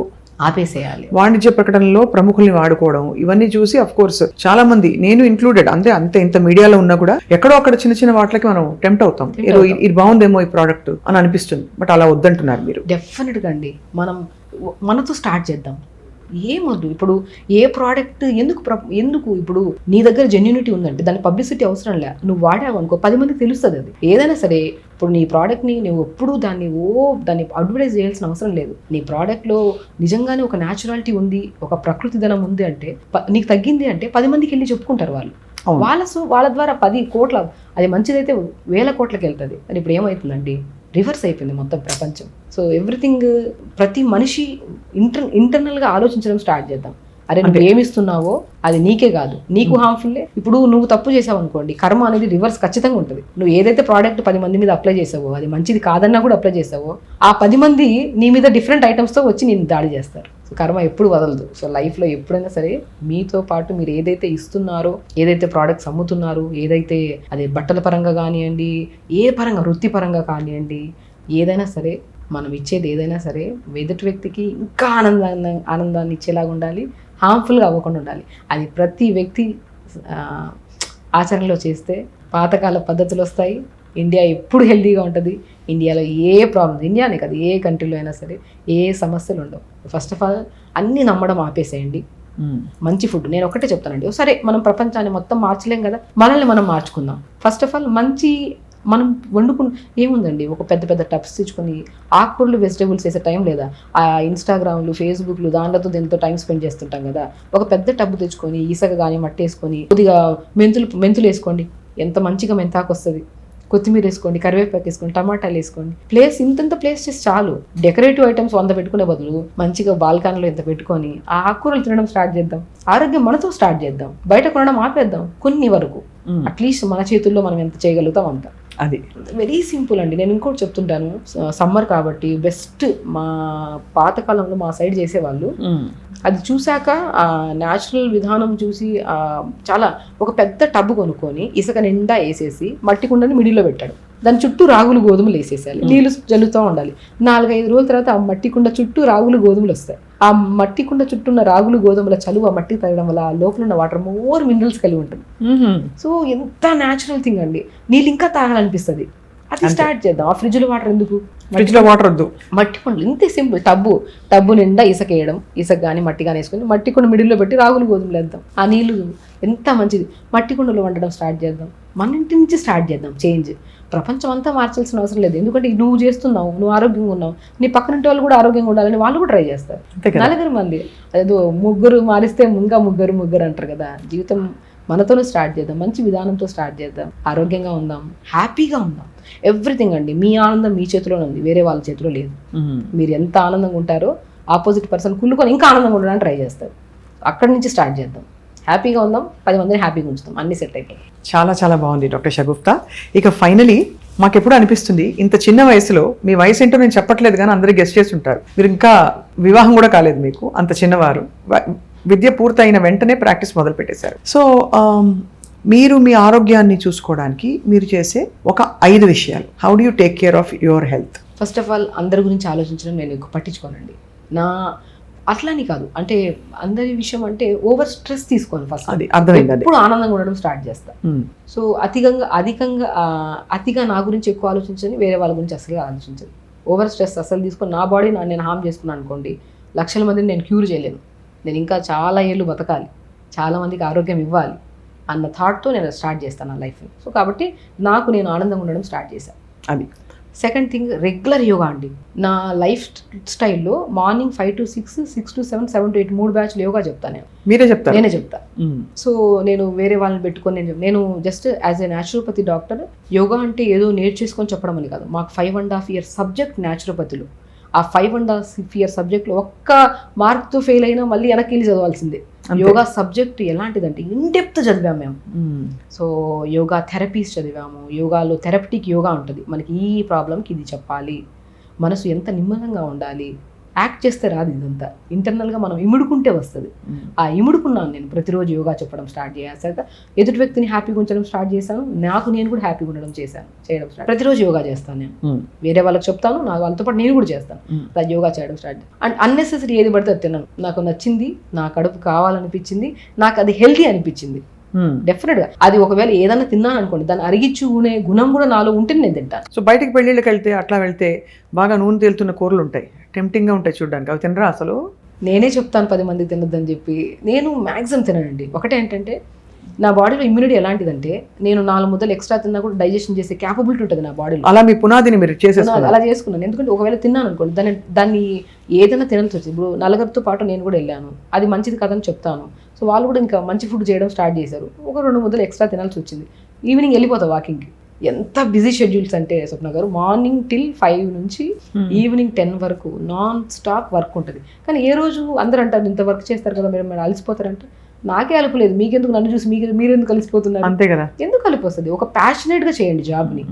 ఆపేసేయాలి. వాణిజ్య ప్రకటనలో ప్రముఖుల్ని వాడుకోవడం, ఇవన్నీ చూసి అఫ్ కోర్స్ చాలా మంది, నేను ఇంక్లూడెడ్, అంతే ఇంత మీడియాలో ఉన్నా కూడా ఎక్కడో అక్కడ చిన్న చిన్న వాటికి మనం టెంప్ట్ అవుతాం. ఇది బాగుందేమో ఈ ప్రోడక్ట్ అని అనిపిస్తుంది, బట్ అలా వద్దంటున్నారు మీరు. డెఫినెట్గా అండి, మనతో స్టార్ట్ చేద్దాం. ఏమొద్దు. ఇప్పుడు ఏ ప్రోడక్ట్ ఎందుకు ఇప్పుడు నీ దగ్గర జెన్యూనిటీ ఉందంటే దాని పబ్లిసిటీ అవసరం లే. నువ్వు వాడావు అనుకో 10 మందికి తెలుస్తుంది. అది ఏదైనా సరే, ఇప్పుడు నీ ప్రోడక్ట్ని నువ్వు ఎప్పుడూ దాన్ని అడ్వర్టైజ్ చేయాల్సిన అవసరం లేదు. నీ ప్రోడక్ట్లో నిజంగానే ఒక న్యాచురాలిటీ ఉంది, ఒక ప్రకృతి ధనం ఉంది అంటే, నీకు తగ్గింది అంటే 10 మందికి వెళ్ళి చెప్పుకుంటారు వాళ్ళు. వాళ్ళ ద్వారా 10 కోట్ల, అది మంచిదైతే 1000 కోట్లకి వెళ్తుంది. కానీ ఇప్పుడు ఏమవుతుందండి, రివర్స్ అయిపోయింది మొత్తం ప్రపంచం. సో ఎవ్రీథింగ్, ప్రతి మనిషి ఇంటర్నల్గా ఆలోచించడం స్టార్ట్ చేద్దాం. అరే నువ్వు ఏమిస్తున్నావో అది నీకే కాదు, నీకు హార్మ్ఫుల్లే. ఇప్పుడు నువ్వు తప్పు చేసావు అనుకోండి, కర్మ అనేది రివర్స్ ఖచ్చితంగా ఉంటుంది. నువ్వు ఏదైతే ప్రోడక్ట్ 10 మంది మీద అప్లై చేసావో, అది మంచిది కాదన్నా కూడా అప్లై చేసావో, ఆ 10 మంది నీ మీద డిఫరెంట్ ఐటమ్స్తో వచ్చి నేను దాడి చేస్తారు. సో కర్మ ఎప్పుడు వదలదు. సో లైఫ్లో ఎప్పుడైనా సరే మీతో పాటు మీరు ఏదైతే ఇస్తున్నారో, ఏదైతే ప్రోడక్ట్స్ అమ్ముతున్నారో, ఏదైతే అది బట్టల పరంగా కానివ్వండి, ఏ పరంగా వృత్తిపరంగా కానివ్వండి, ఏదైనా సరే మనం ఇచ్చేది ఏదైనా సరే ఎదుటి వ్యక్తికి ఇంకా ఆనందాన్ని ఇచ్చేలాగా ఉండాలి, హార్మ్ఫుల్గా అవ్వకుండా ఉండాలి. అది ప్రతి వ్యక్తి ఆచరణలో చేస్తే పాతకాల పద్ధతులు వస్తాయి. ఇండియా ఎప్పుడు హెల్తీగా ఉంటుంది. ఇండియాలో ఏ ప్రాబ్లమ్స్, ఇండియానే కాదు ఏ కంట్రీలో అయినా సరే ఏ సమస్యలు ఉండవు. ఫస్ట్ ఆఫ్ ఆల్ అన్నీ నమ్మడం ఆపేసేయండి. మంచి ఫుడ్, నేను ఒకటే చెప్తానండి, సరే మనం ప్రపంచాన్ని మొత్తం మార్చలేం కదా, మనల్ని మనం మార్చుకుందాం. ఫస్ట్ ఆఫ్ ఆల్ మంచి మనం ఏముందండి, ఒక పెద్ద టబ్స్ తెచ్చుకొని ఆకుకూరలు వెజిటేబుల్స్ వేసే టైం లేదా? ఆ ఇన్స్టాగ్రామ్లు, ఫేస్బుక్లు దాంట్లో దీంతో టైం స్పెండ్ చేస్తుంటాం కదా. ఒక పెద్ద టబ్బు తెచ్చుకొని ఇసుక కానీ మట్టి వేసుకొని కొద్దిగా మెంతులు వేసుకోండి, ఎంత మంచిగా మెంతాకు వస్తుంది. కొత్తిమీర వేసుకోండి, కరివేపాకు వేసుకోండి, టమాటాలు వేసుకోండి. ఇంత ప్లేస్ చేసి చాలు. డెకరేటివ్ ఐటమ్స్ 100 పెట్టుకునే బదులు మంచిగా బాల్కనీలో ఇంత పెట్టుకొని ఆ ఆకుకూరలు తినడం స్టార్ట్ చేద్దాం. ఆరోగ్యం మనతో స్టార్ట్ చేద్దాం. బయట కొనడం ఆపేద్దాం కొన్ని వరకు. అట్లీస్ట్ మన చేతుల్లో మనం ఎంత చేయగలుగుతాం అంత. అది వెరీ సింపుల్ అండి. నేను ఇంకోటి చెప్తుంటాను, సమ్మర్ కాబట్టి బెస్ట్, మా పాతకాలంలో మా సైడ్ చేసేవాళ్ళు, అది చూశాక ఆ న్యాచురల్ విధానం చూసి చాలా ఒక పెద్ద టబ్బు కొనుక్కొని ఇసుక నిండా వేసేసి మట్టి కుండని మిడిల్లో పెట్టాడు. దాని చుట్టూ రాగులు గోధుమలు వేసేసాలి, నీళ్లు జల్లుతూ ఉండాలి. 4-5 రోజుల తర్వాత ఆ మట్టి కుండ చుట్టూ రాగులు గోధుమలు వస్తాయి. ఆ మట్టి కుండ చుట్టూ ఉన్న రాగులు గోధుమల చలువ ఆ మట్టి తగ్గడం వల్ల ఆ లోపల ఉన్న వాటర్ మోర్ మినరల్స్ కలిగి ఉంటుంది. సో ఎంత న్యాచురల్ థింగ్ అండి, నీళ్ళు ఇంకా తాగాలనిపిస్తుంది. అది స్టార్ట్ చేద్దాం. ఆ ఫ్రిడ్జ్లో వాటర్ ఎందుకు? ఫ్రిడ్జ్లో వాటర్ వద్దు, మట్టి కుండలు ఇంతే సింపుల్. టబ్బు నిండా ఇసుక వేయడం, ఇసుక కానీ మట్టి కానీ వేసుకొని మట్టి కుండ మిడిల్లో పెట్టి రాగులు గోధుమలు వేద్దాం. ఆ నీళ్ళు ఎంత మంచిది. మట్టి కుండలో వండడం స్టార్ట్ చేద్దాం. మన ఇంటి నుంచి స్టార్ట్ చేద్దాం చేంజ్. ప్రపంచం అంతా మార్చాల్సిన అవసరం లేదు. ఎందుకంటే నువ్వు చేస్తున్నావు, నువ్వు ఆరోగ్యంగా ఉన్నావు, నీ పక్కనంటి వాళ్ళు కూడా ఆరోగ్యంగా ఉండాలని వాళ్ళు కూడా ట్రై చేస్తారు. 4 మంది, అదేదో ముగ్గురు మారిస్తే ఇంకా ముగ్గురు అంటారు కదా. జీవితం మనతోనే స్టార్ట్ చేద్దాం, మంచి విధానంతో స్టార్ట్ చేద్దాం, ఆరోగ్యంగా ఉందాం, హ్యాపీగా ఉందాం. ఎవ్రీథింగ్ అండి, మీ ఆనందం మీ చేతిలోనే ఉంది, వేరే వాళ్ళ చేతిలో లేదు. మీరు ఎంత ఆనందంగా ఉంటారో ఆపోజిట్ పర్సన్ కుళ్ళుకొని ఇంకా ఆనందంగా ఉండడానికి ట్రై చేస్తారు. అక్కడి నుంచి స్టార్ట్ చేద్దాం, హ్యాపీగా ఉందాం, 10 మందిని హ్యాపీగా ఉంచుతాం, అన్ని సెట్ అయిపోతాయి. చాలా బాగుంది డాక్టర్ షగుఫ్తా. ఇక ఫైనలీ మాకు ఎప్పుడు అనిపిస్తుంది, ఇంత చిన్న వయసులో, మీ వయసు ఏంటో నేను చెప్పట్లేదు కానీ అందరూ గెస్ట్ చేసి ఉంటారు, మీరు ఇంకా వివాహం కూడా కాలేదు, మీకు అంత చిన్నవారు, విద్య పూర్తయిన వెంటనే ప్రాక్టీస్ మొదలు పెట్టేశారు. సో మీరు మీ ఆరోగ్యాన్ని చూసుకోవడానికి మీరు చేసే ఒక 5 విషయాలు. How do you take care of your health? First of all అందరి గురించి ఆలోచించడం నేను ఎక్కువ పట్టించుకోనండి. అట్లాని కాదు, అంటే అందరి విషయం అంటే ఓవర్ స్ట్రెస్ తీసుకోను. ఫస్ట్ అది అర్థమైంది. ఎప్పుడు ఆనందంగా ఉండడం స్టార్ట్ చేస్తా. సో అతిగా నా గురించి ఎక్కువ ఆలోచించని, వేరే వాళ్ళ గురించి అసలు ఆలోచించను. ఓవర్ స్ట్రెస్ అసలు తీసుకొని నా బాడీ నేను హార్మ్ చేసుకున్నాను అనుకోండి, లక్షల మందిని నేను క్యూర్ చేయలేను. నేను ఇంకా చాలా ఏళ్ళు బతకాలి, చాలా మందికి ఆరోగ్యం ఇవ్వాలి అన్న థాట్తో నేను స్టార్ట్ చేస్తాను నా లైఫ్ని. సో కాబట్టి నేను ఆనందంగా ఉండడం స్టార్ట్ చేశాను. అది సెకండ్ థింగ్ రెగ్యులర్ యోగా అండి. నా లైఫ్ స్టైల్లో మార్నింగ్ 5 to 6, 6 to 7, 7 to 8 3 బ్యాచ్లు యోగా చెప్తాను నేను. మీరే చెప్తారు? నేనే చెప్తా. సో నేను వేరే వాళ్ళని పెట్టుకొని నేను just as a naturopathy doctor yoga అంటే ఏదో నేర్చేసుకొని చెప్పడం అని కాదు. మాకు 5.5 years సబ్జెక్ట్ న్యాచురోపతిలో. ఆ 5.5 years సబ్జెక్ట్లో ఒక్క మార్క్తో ఫెయిల్ అయినా మళ్ళీ వెనక్కి వెళ్ళి చదవాల్సిందే. యోగా సబ్జెక్ట్ ఎలాంటిదంటే ఇన్డెప్త్ చదివాము మేము. సో యోగా థెరపీస్ చదివాము. యోగాలో థెరపటిక్ యోగా ఉంటుంది. మనకి ఈ ప్రాబ్లంకి ఇది చెప్పాలి, మనసు ఎంత నిమ్మలంగా ఉండాలి, యాక్ట్ చేస్తే రాదు ఇదంతా. ఇంటర్నల్గా మనం ఇముడుకుంటే వస్తుంది. ఆ ఇముడుకున్నాను నేను. ప్రతిరోజు యోగా చెప్పడం స్టార్ట్ చేశాక ఎదుటి వ్యక్తిని హ్యాపీగా ఉంచడం స్టార్ట్ చేశాను. నేను కూడా హ్యాపీగా ఉండడం చేయడం స్టార్ట్. ప్రతిరోజు యోగా చేస్తాను నేను. వేరే వాళ్ళకి చెప్తాను, వాళ్ళతో పాటు నేను కూడా చేస్తాను. యోగా చేయడం స్టార్ట్. అండ్ అన్నెసెసరీ ఏది పడితే అది తిన్నాను. నాకు నచ్చింది, నా కడుపు కావాలనిపించింది, నాకు అది హెల్తీ అనిపించింది. డెఫినెట్గా అది ఒకవేళ ఏదైనా తిన్నాను అనుకోండి, దాన్ని అరిగించుకునే గుణం కూడా నాలో ఉంటేనే నేను తింటాను. సో బయటికి పెళ్ళిళ్ళకి వెళ్తే అట్లా వెళ్తే బాగా నూనె తేలుతున్న కూరలు ఉంటాయి, టెంప్టింగ్గా ఉంటాయి చూడడానికి. అవి తినరా అసలు? నేనే చెప్తాను 10 మందికి తినొద్దని చెప్పి. నేను మ్యాక్సిమం తిననండి. ఒకటే ఏంటంటే నా బాడీలో ఇమ్యూనిటీ ఎలాంటిదంటే నేను 4 ముద్దలు ఎక్స్ట్రా తిన్నా కూడా డైజెషన్ చేసే క్యాపబిలిటీ ఉంటుంది నా బాడీలో. అలా మీ పునాదిని మీరు చేసేసుకున్నారు? అలా చేసుకున్నాను. ఎందుకంటే ఒకవేళ తిన్నాను అనుకోండి, దాన్ని ఏదైనా తినాల్సి వచ్చింది. ఇప్పుడు నలుగురితో పాటు నేను కూడా వెళ్ళాను, అది మంచిది కాదని చెప్తాను. సో వాళ్ళు కూడా ఇంకా మంచి ఫుడ్ చేయడం స్టార్ట్ చేశారు. 1-2 ముద్దలు ఎక్స్ట్రా తినాల్సి వచ్చింది. ఈవినింగ్ వెళ్ళిపోతా వాకింగ్కి. ఎంత బిజీ షెడ్యూల్స్ అంటే స్వప్న గారు, మార్నింగ్ till 5 నుంచి ఈవినింగ్ 10 వరకు నాన్ స్టాప్ వర్క్ ఉంటుంది. కానీ ఏ రోజు అందరూ అంటారు ఇంత వర్క్ చేస్తారు కదా మీరు అలసిపోతారంటే, నాకే అలుపులేదు. మీకెందుకు, నన్ను చూసి మీరు ఎందుకు కలిసిపోతున్నారు? అంతే కదా. ఎందుకు కలిపొస్తుంది? ఒక ప్యాషనేట్గా చేయండి జాబ్ని.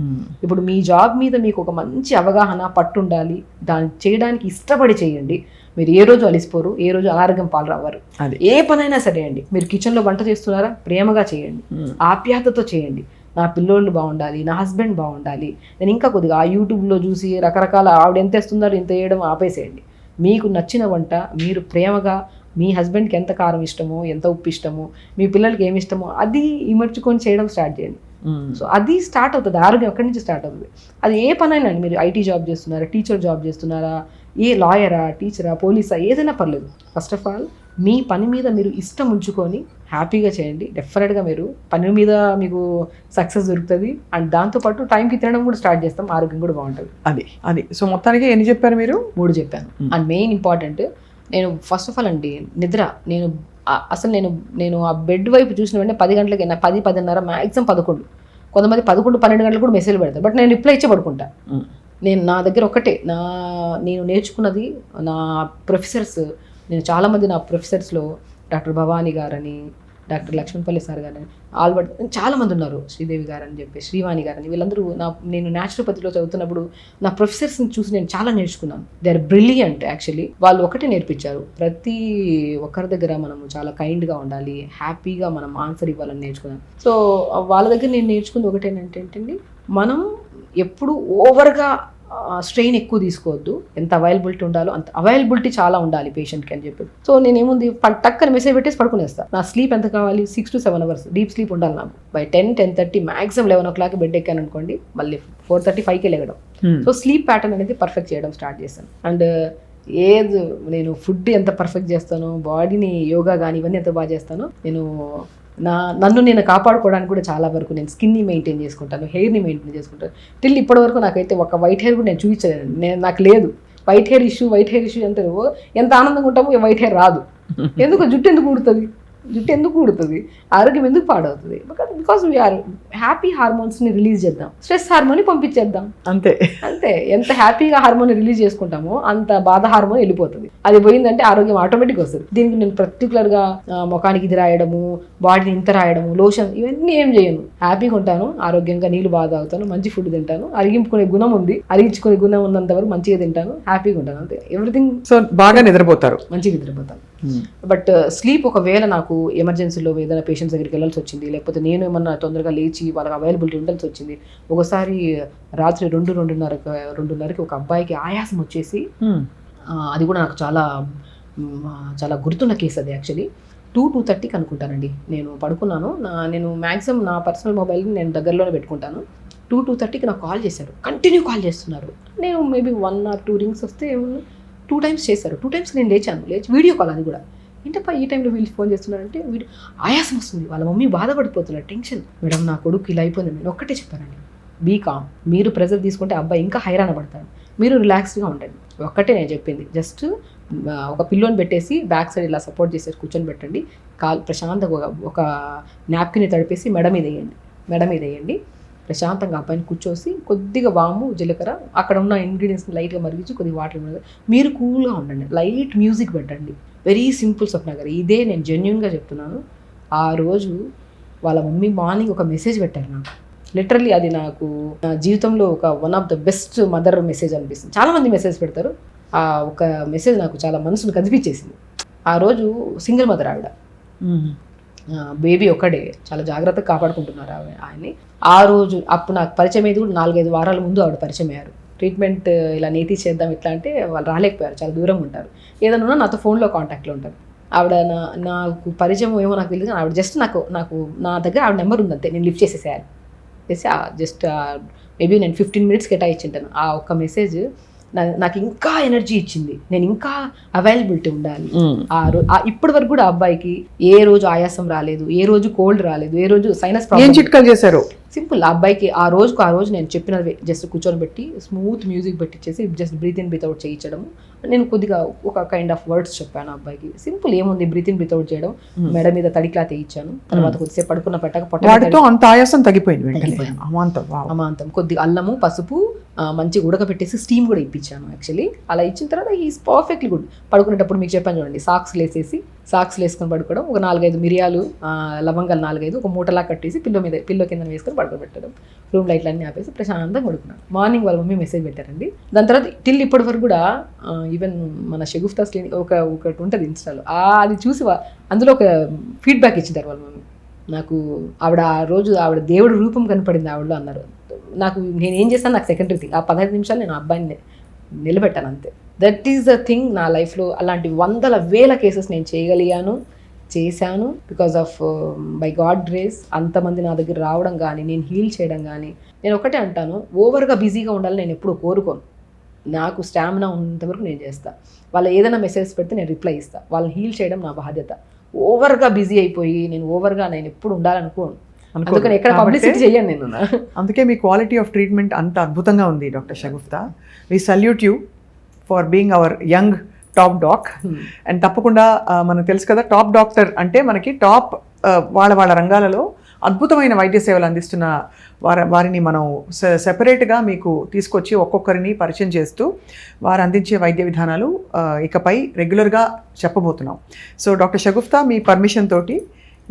ఇప్పుడు మీ జాబ్ మీద మీకు ఒక మంచి అవగాహన, పట్టు ఉండాలి. దాన్ని చేయడానికి ఇష్టపడి చేయండి. మీరు ఏ రోజు అలిసిపోరు, ఏ రోజు అనారోగ్యం పాల్రవ్వరు. ఏ పనైనా సరే అండి. మీరు కిచెన్లో వంట చేస్తున్నారా, ప్రేమగా చేయండి, ఆప్యాయతతో చేయండి. నా పిల్లోళ్ళు బాగుండాలి, నా హస్బెండ్ బాగుండాలి. నేను ఇంకా కొద్దిగా ఆ యూట్యూబ్లో చూసి రకరకాల ఆవిడ ఎంత వేస్తున్నారో ఇంత వేయడం ఆపేసేయండి. మీకు నచ్చిన వంట మీరు ప్రేమగా, మీ హస్బెండ్కి ఎంత కారం ఇష్టమో, ఎంత ఉప్పు ఇష్టమో, మీ పిల్లలకి ఏమి ఇష్టమో అది ఇమర్చుకొని చేయడం స్టార్ట్ చేయండి. సో అది స్టార్ట్ అవుతుంది. ఆరోగ్యం ఎక్కడి నుంచి స్టార్ట్ అవుతుంది. అది ఏ పనైనా అండి. మీరు ఐటీ జాబ్ చేస్తున్నారా, టీచర్ జాబ్ చేస్తున్నారా, ఏ లాయరా, టీచరా, పోలీసా, ఏదైనా పర్లేదు. ఫస్ట్ ఆఫ్ ఆల్ మీ పని మీద మీరు ఇష్టం ఉంచుకొని హ్యాపీగా చేయండి. డెఫినెట్గా మీరు పని మీద మీకు సక్సెస్ దొరుకుతుంది. అండ్ దాంతోపాటు టైంకి తినడం కూడా స్టార్ట్ చేస్తాం, ఆరోగ్యం కూడా బాగుంటుంది. అది సో మొత్తానికి ఎన్ని చెప్పారు మీరు? 3 చెప్పాను. అండ్ మెయిన్ ఇంపార్టెంట్, నేను ఫస్ట్ ఆఫ్ ఆల్ అండి నిద్ర, నేను ఆ బెడ్ వైపు చూసిన వెంటనే 10 గంటలకి, 10, 10:30, మ్యాక్సిమం 11. కొంతమంది 11, 12 గంటలకు కూడా మెసేజ్ పెడతారు. బట్ నేను రిప్లై ఇచ్చే పడుకుంటా. నా దగ్గర ఒకటే, నేను నేర్చుకున్నది నా ప్రొఫెసర్స్. నేను చాలామంది నా ప్రొఫెసర్స్లో డాక్టర్ భవానీ గారని, డాక్టర్ లక్ష్మణపల్లి సార్ గారని, ఆల్బర్ట్, చాలామంది ఉన్నారు, శ్రీదేవి గారని చెప్పి, శ్రీవాణి గారని. వీళ్ళందరూ నేను న్యాచురోపతిలో చదువుతున్నప్పుడు నా ప్రొఫెసర్స్ని చూసి నేను చాలా నేర్చుకున్నాను. They are brilliant actually. వాళ్ళు ఒకటే నేర్పించారు, ప్రతి ఒక్కరి దగ్గర మనం చాలా కైండ్గా ఉండాలి, హ్యాపీగా మనం ఆన్సర్ ఇవ్వాలని నేర్చుకున్నాను. సో వాళ్ళ దగ్గర నేను నేర్చుకుంది ఒకటేంటంటే, మనం ఎప్పుడు ఓవర్గా స్ట్రెయిన్ ఎక్కువ తీసుకోవద్దు. ఎంత అవైలబిలిటీ ఉండాలో అంత అవైలబిలిటీ చాలా ఉండాలి పేషెంట్కి అని చెప్పి. సో నేనేముంది టక్కని మెసేజ్ పెట్టేసి పడుకునేస్తాను. నా స్లీప్ ఎంత కావాలి, 6 to 7 hours డీప్ స్లీప్ ఉండాలి నాకు. బై 10, 10:30 మ్యాక్సిమం 11 o'clock బెడ్ ఎక్కాను అనుకోండి, మళ్ళీ 4:30, 5కే లేగడం. సో స్లీప్ ప్యాటర్న్ అనేది పర్ఫెక్ట్ చేయడం స్టార్ట్ చేశాను. అండ్ నేను ఫుడ్ ఎంత పర్ఫెక్ట్ చేస్తానో, బాడీని యోగా కానీ ఇవన్నీ ఎంత బాగా చేస్తానో, నన్ను నేను కాపాడుకోవడానికి కూడా చాలా వరకు నేను స్కిన్ని మెయింటైన్ చేసుకుంటాను, హెయిర్ని మెయింటైన్ చేసుకుంటాను. టిల్ ఇప్పటి వరకు నాకైతే ఒక వైట్ హెయిర్ కూడా నేను చూపించలేను. నాకు లేదు వైట్ హెయిర్ ఇష్యూ ఎంత ఆనందంగా ఉంటామో వైట్ హెయిర్ రాదు. ఎందుకు? జుట్టు ఎందుకు ఊడుతుంది, ఆరోగ్యం ఎందుకు పాడవుతుంది? బికాస్ వీఆర్ హ్యాపీ హార్మోన్స్ని రిలీజ్ చేద్దాం, స్ట్రెస్ హార్మోన్ని పంపించేద్దాం. అంతే. ఎంత హ్యాపీగా హార్మోన్ రిలీజ్ చేసుకుంటామో అంత బాధ హార్మోన్ వెళ్ళిపోతుంది. అది పోయిందంటే ఆరోగ్యం ఆటోమేటిక్ వస్తుంది. దీనికి నేను పర్టికులర్గా ముఖానికి ఇది రాయడము, బాడీని ఇంత రాయడము, లోషన్ ఇవన్నీ ఏం చేయను. హ్యాపీగా ఉంటాను, ఆరోగ్యంగా నీళ్ళు బాగా తాగుతాను, మంచి ఫుడ్ తింటాను, అరిగించుకునే గుణం ఉంది, అరిగించుకునే గుణం ఉన్నంత వరకు మంచిగా తింటాను, హ్యాపీగా ఉంటాను. అంతే. ఎవ్రీథింగ్. సో బాగా నిద్రపోతారు, మంచిగా నిద్రపోతాను. బట్ స్లీప్ ఒకవేళ నాకు ఎమర్జెన్సీలో ఏదైనా పేషెంట్స్ దగ్గరికి వెళ్ళాల్సి వచ్చింది, లేకపోతే నేను ఏమన్నా తొందరగా లేచి వాళ్ళకి అవైలబిలిటీ ఉండాల్సి వచ్చింది. ఒకసారి రాత్రి 2-2:30కి ఒక అబ్బాయికి ఆయాసం వచ్చేసి, అది కూడా నాకు చాలా చాలా గుర్తున్న కేసు అది. యాక్చువల్లీ 2-2:30కి అనుకుంటానండి నేను పడుకున్నాను. నేను మ్యాక్సిమం నా పర్సనల్ మొబైల్ని నేను దగ్గరలోనే పెట్టుకుంటాను. 2-2:30కి నాకు కాల్ చేశారు, కంటిన్యూ కాల్ చేస్తున్నారు. నేను మేబీ 1 or 2 రింగ్స్ వస్తే 2 times చేశారు. 2 times నేను లేచి వీడియో కాల్. అది కూడా ఏంటప్పా ఈ టైంలో వీళ్ళు ఫోన్ చేస్తున్నారంటే, ఆయాసం వస్తుంది, వాళ్ళ మమ్మీ బాధపడిపోతున్నారు, టెన్షన్. మేడం నా కొడుకు ఇలా అయిపోయింది. నేను ఒక్కటే చెప్పానండి, బీ కామ్. మీరు ప్రెజర్ తీసుకుంటే అబ్బాయి ఇంకా హైరాణ పడతాడు. మీరు రిలాక్స్డ్గా ఉండండి. ఒక్కటే నేను చెప్పింది, జస్ట్ ఒక పిల్లోని పెట్టేసి బ్యాక్ సైడ్ ఇలా సపోర్ట్ చేసేసి కూర్చొని పెట్టండి. కాలు ప్రశాంతంగా ఒక నాప్కిని తడిపేసి మెడ మీద వేయండి. ప్రశాంతంగా అబ్బాయిని కూర్చోసి కొద్దిగా వాము, జీలకర్ర, అక్కడ ఉన్న ఇంగ్రీడియంట్స్ని లైట్గా మరిగించి కొద్దిగా వాటర్ మీరు కూల్గా ఉండండి. లైట్ మ్యూజిక్ పెట్టండి. వెరీ సింపుల్ స్వప్న గారు, ఇదే నేను జెన్యున్గా చెప్తున్నాను. ఆ రోజు వాళ్ళ మమ్మీ మార్నింగ్ ఒక మెసేజ్ పెట్టారు నాకు. లిటరల్లీ అది నాకు నా జీవితంలో ఒక one of the best mother message అనిపిస్తుంది. చాలామంది మెసేజ్ పెడతారు, ఆ ఒక మెసేజ్ నాకు చాలా మనసును కదిపించేసింది. ఆ రోజు సింగిల్ మదర్ ఆవిడ, బేబీ ఒక్కడే, చాలా జాగ్రత్తగా కాపాడుకుంటున్నారు ఆయన్ని. ఆ రోజు అప్పుడు నాకు పరిచయం అయ్యేది కూడా 4-5 వారాల ముందు ఆవిడ పరిచయం అయ్యారు. ట్రీట్మెంట్ ఇలా నేతి చేద్దాం ఇట్లా అంటే వాళ్ళు రాలేకపోయారు, చాలా దూరంగా ఉంటారు. ఏదైనా నాతో ఫోన్లో కాంటాక్ట్లో ఉంటారు. ఆవిడ నాకు పరిచయం ఏమో నాకు తెలియదు, ఆవిడ జస్ట్ నాకు నా దగ్గర ఆవిడ నెంబర్ ఉంది అంతే, నేను లిఫ్ట్ చేసేసేయాలి చేసి జస్ట్ మేబీ నేను 15 minutes కేటాయించుంటాను. ఆ ఒక్క మెసేజ్ నాకు ఇంకా ఎనర్జీ ఇచ్చింది. నేను ఇంకా అవైలబిలిటీ ఉండాలి. ఇప్పటి వరకు కూడా అబ్బాయికి ఏ రోజు ఆయాసం రాలేదు, ఏ రోజు కోల్డ్ రాలేదు, ఏ రోజు సైనస్ ప్రాబ్లం. ఏం చిట్కాలు చేశారు? సింపుల్, ఆ అబ్బాయికి ఆ రోజు నేను చెప్పినది జస్ట్ కూర్చొని పెట్టి స్మూత్ మ్యూజిక్ పెట్టించేసి just breathe in breathe out చేయించడం. నేను కొద్దిగా ఒక కైండ్ ఆఫ్ వర్డ్స్ చెప్పాను అబ్బాయికి. సింపుల్, ఏముంది, బ్రీత్ ఇన్ బ్రీత్ అవుట్ చేయడం, మెడ మీద తడి క్లాత్ వేయించాను. తర్వాత కొద్దిసేపు పడుకున్న వాటితో అంత ఆయాసం తగ్గిపోయింది. అమాంతం. కొద్దిగా అల్లము, పసుపు మంచిగా ఉడకపెట్టేసి స్టీమ్ కూడా ఇప్పించాను. యాక్చువల్లీ అలా ఇచ్చిన తర్వాత ఈజ్ పర్ఫెక్ట్లీ గుడ్. పడుకునేటప్పుడు మీకు చెప్పాను చూడండి, సాక్స్లు వేసుకొని పడుకోవడం, ఒక 4-5 మిరియాలు, లవంగాలు 4-5 ఒక మూటలా కట్టేసి పిల్లో కింద వేసుకొని పడుకోబెట్టడం, రూమ్ లైట్లు అన్నీ ఆపేసి ప్రశాంతంగా పడుకున్నాను. మార్నింగ్ వాళ్ళ మమ్మీ మెసేజ్ పెట్టారండి. దాని తర్వాత టిల్ ఇప్పటి వరకు కూడా ఈవెన్ మన షగుఫ్తా క్లినిక్ ఒకటి ఉంటుంది ఇన్స్టాలో, అది చూసి అందులో ఒక ఫీడ్బ్యాక్ ఇచ్చింటారు వాళ్ళ మమ్మీ నాకు. ఆవిడ ఆ రోజు ఆవిడ దేవుడి రూపం కనపడింది ఆవిడలో అన్నారు. నాకు నేను ఏం చేస్తాను నాకు సెకండరీ థింగ్, ఆ 15 నిమిషాలు నేను ఆ అబ్బాయిని నిలబెట్టాను అంతే. దట్ ఈస్ ద థింగ్ నా లైఫ్లో. అలాంటి 100,000 కేసెస్ నేను చేశాను because of by God grace. అంతమంది నా దగ్గర రావడం కానీ, నేను హీల్ చేయడం కానీ. నేను ఒకటే అంటాను, ఓవర్గా బిజీగా ఉండాలని నేను ఎప్పుడూ కోరుకోను. నాకు స్టామినా ఉన్నంతవరకు నేను చేస్తాను. వాళ్ళు ఏదైనా మెసేజ్ పెడితే నేను రిప్లై ఇస్తాను. వాళ్ళని హీల్ చేయడం నా బాధ్యత. ఓవర్గా బిజీ అయిపోయి నేను ఎప్పుడు ఉండాలనుకోను. అందుకని ఎక్కడ పబ్లిసిటీ చేయను నేను. అందుకే మీ క్వాలిటీ ఆఫ్ ట్రీట్మెంట్ అంత అద్భుతంగా ఉంది doctor Shagufta. We salute you for being our young top doc. And తప్పకుండా మనకు తెలుసు కదా, టాప్ డాక్టర్ అంటే మనకి టాప్ వాళ్ళ రంగాలలో అద్భుతమైన వైద్య సేవలు అందిస్తున్న వారిని మనం సెపరేట్గా మీకు తీసుకొచ్చి ఒక్కొక్కరిని పరిచయం చేస్తూ వారు అందించే వైద్య విధానాలు ఇకపై రెగ్యులర్గా చెప్పబోతున్నాం. సో డాక్టర్ షగుఫ్తా, మీ పర్మిషన్ తోటి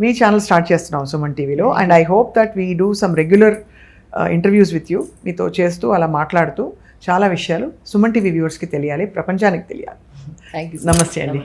మీ ఛానల్ స్టార్ట్ చేస్తున్నాం సుమన్ టీవీలో. And I hope that we do some regular interviews with you. మీతో చేస్తూ అలా మాట్లాడుతూ చాలా విషయాలు సుమన్ టీవీ వ్యూవర్స్కి తెలియాలి, ప్రపంచానికి తెలియాలి. Thank you. నమస్తే అండి.